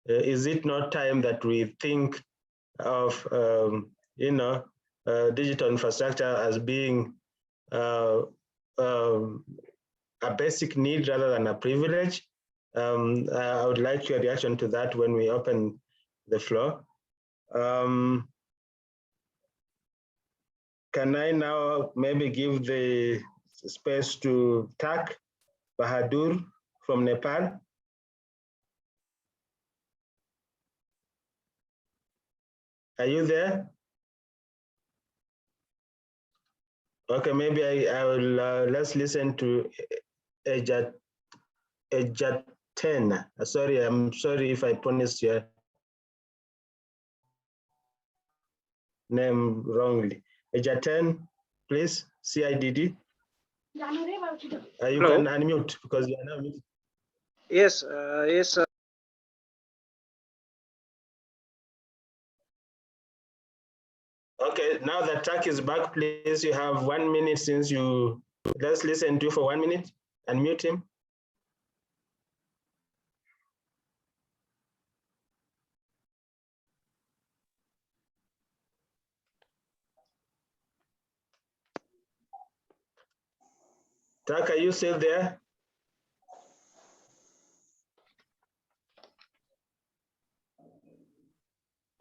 Speaker 1: is it not time that we think of digital infrastructure as being a basic need rather than a privilege? I would like your reaction to that when we open the floor. Can I now maybe give the space to Tak Bahadur from Nepal? Are you there? Okay, maybe I will, let's listen to Ejaten. Sorry, I'm sorry if I pronounced your name wrongly. Ejaten, please, CIDD. You
Speaker 11: Hello.
Speaker 1: can unmute because you are now muted.
Speaker 11: Yes, yes.
Speaker 1: Okay, now that Tak is back, please, you have 1 minute since you, let's listen to you for 1 minute. Unmute him. Tak, are you still there?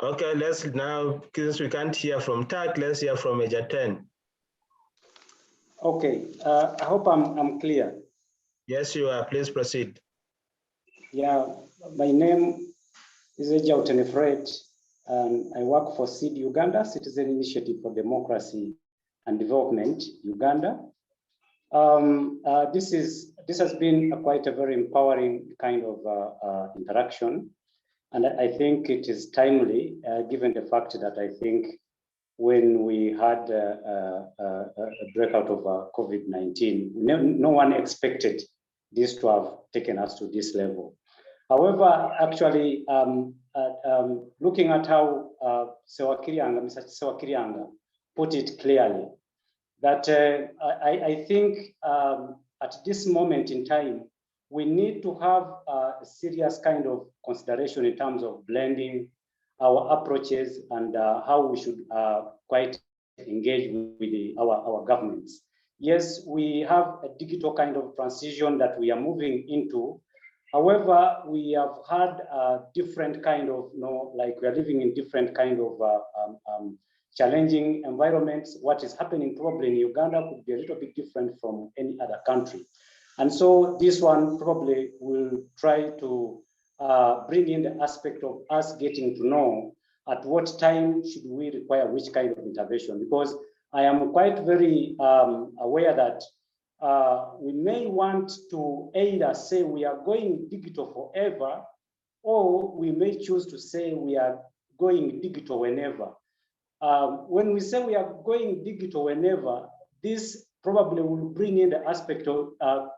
Speaker 1: Okay, let's now, since we can't hear from Tak, let's hear from Ejaten.
Speaker 12: Okay, I hope I'm clear.
Speaker 1: Yes, you are. Please proceed.
Speaker 12: Yeah, my name is Ejaten Fred, and I work for SEED Uganda, Citizen Initiative for Democracy and Development, Uganda. This has been quite a very empowering kind of interaction, and I think it is timely, given the fact that I think when we had a breakout of COVID-19, no one expected this to have taken us to this level. However, actually, looking at how Mr. Sewakirianga put it clearly, that I think at this moment in time, we need to have a serious kind of consideration in terms of blending our approaches and how we should quite engage with our governments. Yes, we have a digital kind of transition that we are moving into. However, we have had a different kind of, like we are living in different kind of challenging environments. What is happening probably in Uganda could be a little bit different from any other country. And so this one probably will try to bring in the aspect of us getting to know at what time should we require which kind of intervention, because I am quite very aware that we may want to either say we are going digital forever, or we may choose to say we are going digital whenever. When we say we are going digital whenever, this probably will bring in the aspect of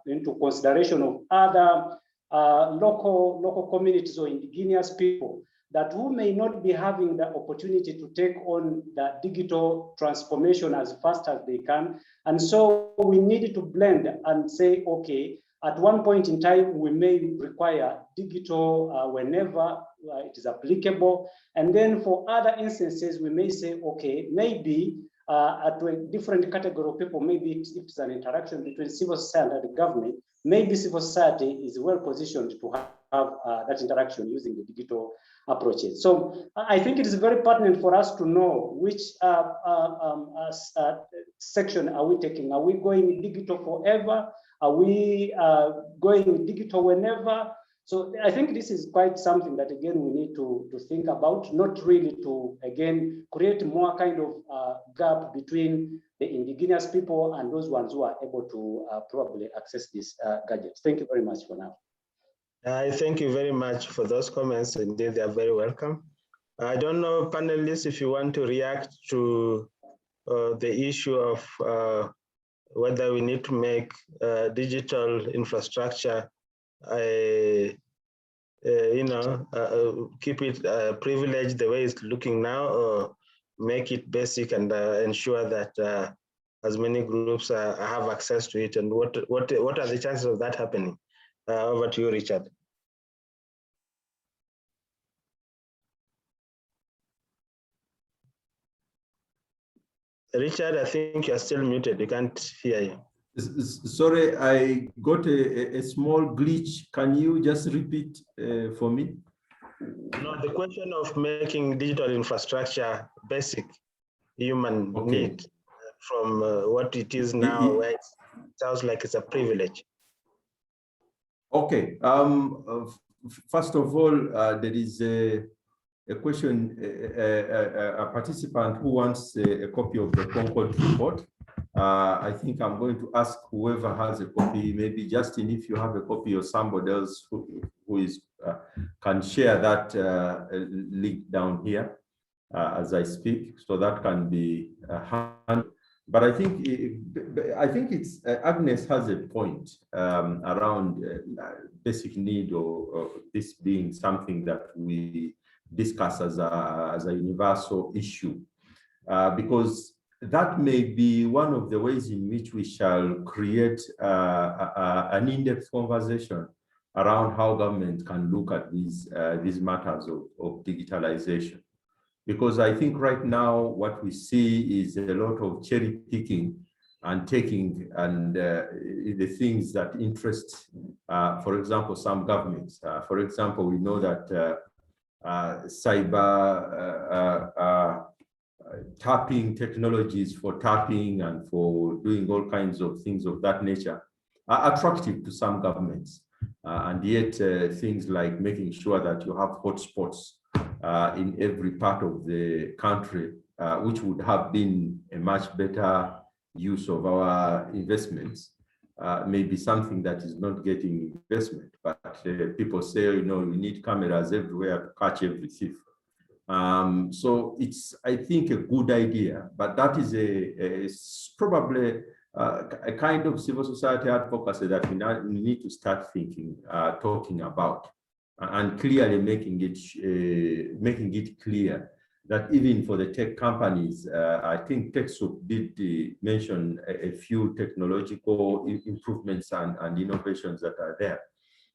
Speaker 12: into consideration of other local communities or indigenous people that who may not be having the opportunity to take on the digital transformation as fast as they can. And so we need to blend and say, okay, at one point in time, we may require digital whenever it is applicable. And then for other instances, we may say, okay, maybe at a different category of people, maybe it's an interaction between civil society and the government, maybe civil society is well positioned to have that interaction using the digital approaches. So I think it is very pertinent for us to know which section are we taking. Are we going digital forever? Are we going digital whenever? So I think this is quite something that, again, we need to think about, not really to, again, create more kind of gap between the indigenous people and those ones who are able to probably access these gadgets. Thank you very much for now.
Speaker 1: I thank you very much for those comments. Indeed, they are very welcome. I don't know, panelists, if you want to react to the issue of whether we need to make digital infrastructure, keep it privileged the way it's looking now, or make it basic and ensure that as many groups have access to it, and what are the chances of that happening? Over to you, Richard. Richard, I think you're still muted. We can't hear you.
Speaker 4: Sorry, I got a small glitch. Can you just repeat for me?
Speaker 1: No, the question of making digital infrastructure basic human need from what it is now, where it sounds like it's a privilege.
Speaker 4: Okay. First of all, there is a question, a participant who wants a copy of the Concord report. I think I'm going to ask whoever has a copy, maybe Justin, if you have a copy, or somebody else who is can share that link down here as I speak, so that can be handled. But I think it's Agnes has a point around basic need, or this being something that we discuss as a universal issue, because that may be one of the ways in which we shall create an in-depth conversation around how government can look at these matters of digitalization. Because I think right now what we see is a lot of cherry picking and taking and the things that interest, for example, some governments. For example, we know that cyber tapping technologies for tapping and for doing all kinds of things of that nature are attractive to some governments. And yet things like making sure that you have hotspots in every part of the country, which would have been a much better use of our investments, may be something that is not getting investment. But people say, you know, we need cameras everywhere to catch every thief. So it's, I think, a good idea, but that is probably a kind of civil society advocacy that we need to start thinking, talking about, and clearly making it clear that even for the tech companies, I think Techsoup did mention a few technological improvements and innovations that are there,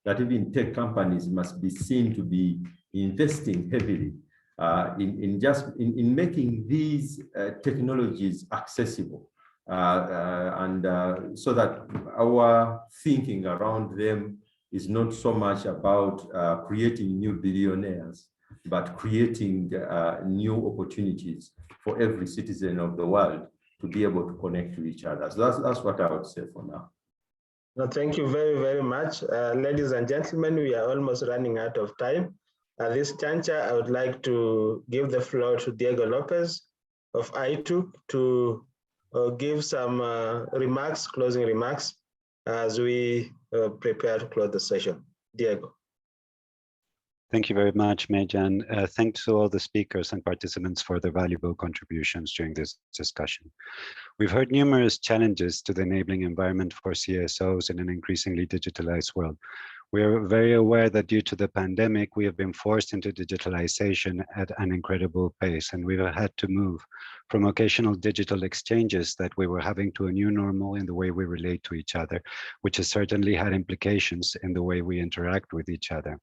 Speaker 4: that even tech companies must be seen to be investing heavily in making these technologies accessible, and so that our thinking around them is not so much about creating new billionaires, but creating new opportunities for every citizen of the world to be able to connect to each other. So that's what I would say for now.
Speaker 1: No, thank you very, very much. Ladies and gentlemen, we are almost running out of time. At this juncture, I would like to give the floor to Diego Lopez of ITUC to give some remarks, closing remarks, as we prepare to close the session. Diego.
Speaker 13: Thank you very much, Mejan. Thanks to all the speakers and participants for their valuable contributions during this discussion. We've heard numerous challenges to the enabling environment for CSOs in an increasingly digitalized world. We are very aware that due to the pandemic, we have been forced into digitalization at an incredible pace, and we've had to move from occasional digital exchanges that we were having to a new normal in the way we relate to each other, which has certainly had implications in the way we interact with each other.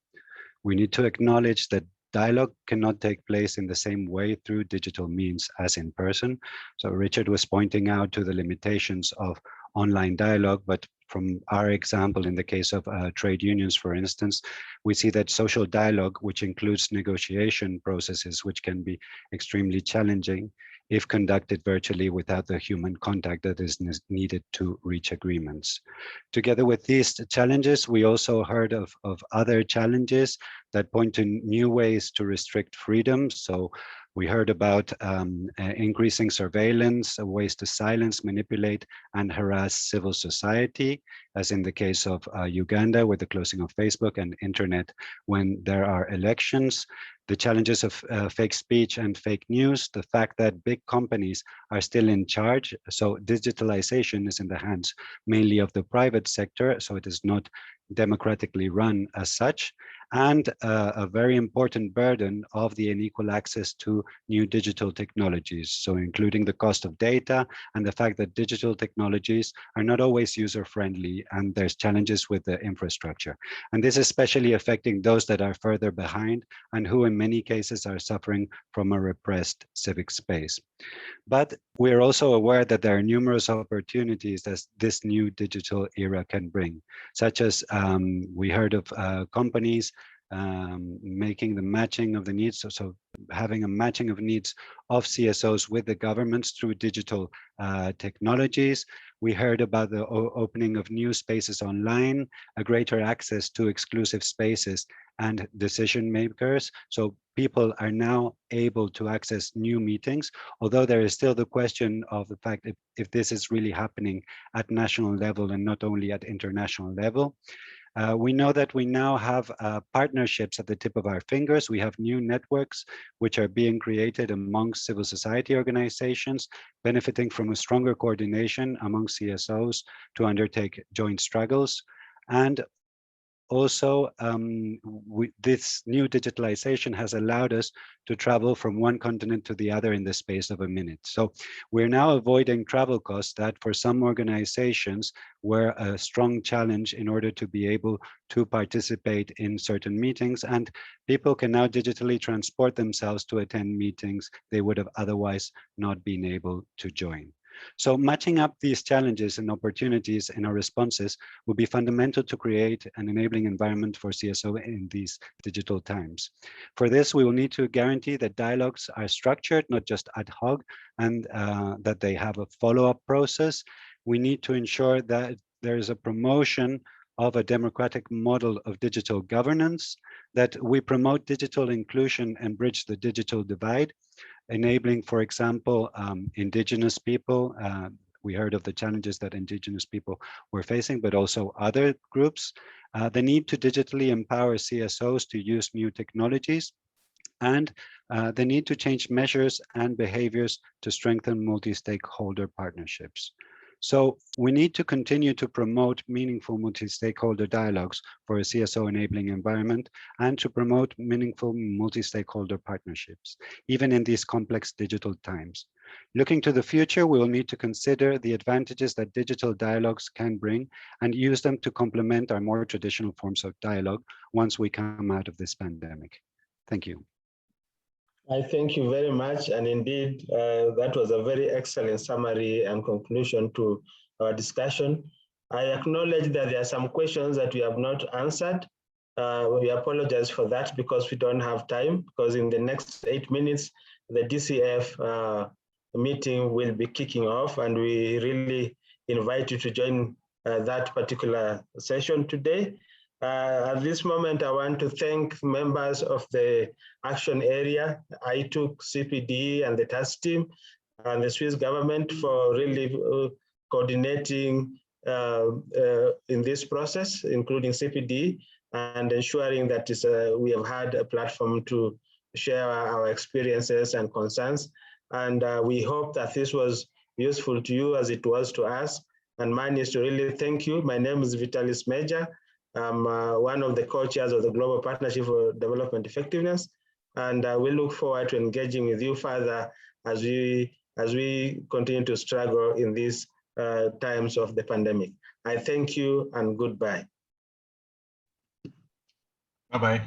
Speaker 13: We need to acknowledge that dialogue cannot take place in the same way through digital means as in person. So Richard was pointing out to the limitations of online dialogue, but from our example, in the case of trade unions, for instance, we see that social dialogue, which includes negotiation processes, which can be extremely challenging if conducted virtually without the human contact that is needed to reach agreements. Together with these challenges, we also heard of other challenges that point to new ways to restrict freedom. So we heard about increasing surveillance, ways to silence, manipulate, and harass civil society, as in the case of Uganda with the closing of Facebook and internet when there are elections. The challenges of fake speech and fake news, the fact that big companies are still in charge. So digitalization is in the hands mainly of the private sector, so it is not democratically run as such, and a very important burden of the unequal access to new digital technologies. So including the cost of data and the fact that digital technologies are not always user-friendly, and there's challenges with the infrastructure. And this is especially affecting those that are further behind and who in many cases are suffering from a repressed civic space. But we're also aware that there are numerous opportunities that this new digital era can bring, such as we heard of companies making the matching of the needs, so having a matching of needs of CSOs with the governments through digital technologies. We heard about the opening of new spaces online, a greater access to exclusive spaces and decision makers. So people are now able to access new meetings, although there is still the question of the fact if this is really happening at national level and not only at international level. We know that we now have partnerships at the tip of our fingers. We have new networks which are being created among civil society organizations, benefiting from a stronger coordination among CSOs to undertake joint struggles. And also, this new digitalization has allowed us to travel from one continent to the other in the space of a minute. So we're now avoiding travel costs that for some organizations were a strong challenge in order to be able to participate in certain meetings, and people can now digitally transport themselves to attend meetings they would have otherwise not been able to join. So matching up these challenges and opportunities in our responses will be fundamental to create an enabling environment for CSO in these digital times. For this, we will need to guarantee that dialogues are structured, not just ad hoc, and that they have a follow-up process. We need to ensure that there is a promotion of a democratic model of digital governance, that we promote digital inclusion and bridge the digital divide, enabling, for example, indigenous people. We heard of the challenges that indigenous people were facing, but also other groups. The need to digitally empower CSOs to use new technologies, and the need to change measures and behaviors to strengthen multi-stakeholder partnerships. So we need to continue to promote meaningful multi-stakeholder dialogues for a CSO enabling environment and to promote meaningful multi-stakeholder partnerships, even in these complex digital times. Looking to the future, we will need to consider the advantages that digital dialogues can bring and use them to complement our more traditional forms of dialogue once we come out of this pandemic. Thank you.
Speaker 1: I thank you very much. And indeed, that was a very excellent summary and conclusion to our discussion. I acknowledge that there are some questions that we have not answered. We apologize for that because we don't have time, because in the next 8 minutes, the DCF meeting will be kicking off, and we really invite you to join that particular session today. At this moment, I want to thank members of the action area, ITUC, CPD, and the task team, and the Swiss government for really coordinating in this process, including CPD, and ensuring that we have had a platform to share our experiences and concerns. And we hope that this was useful to you as it was to us. And mine is to really thank you. My name is Vitalis Major. I'm one of the co-chairs of the Global Partnership for Development Effectiveness, and we look forward to engaging with you further as we continue to struggle in these times of the pandemic. I thank you and goodbye.
Speaker 5: Bye-bye.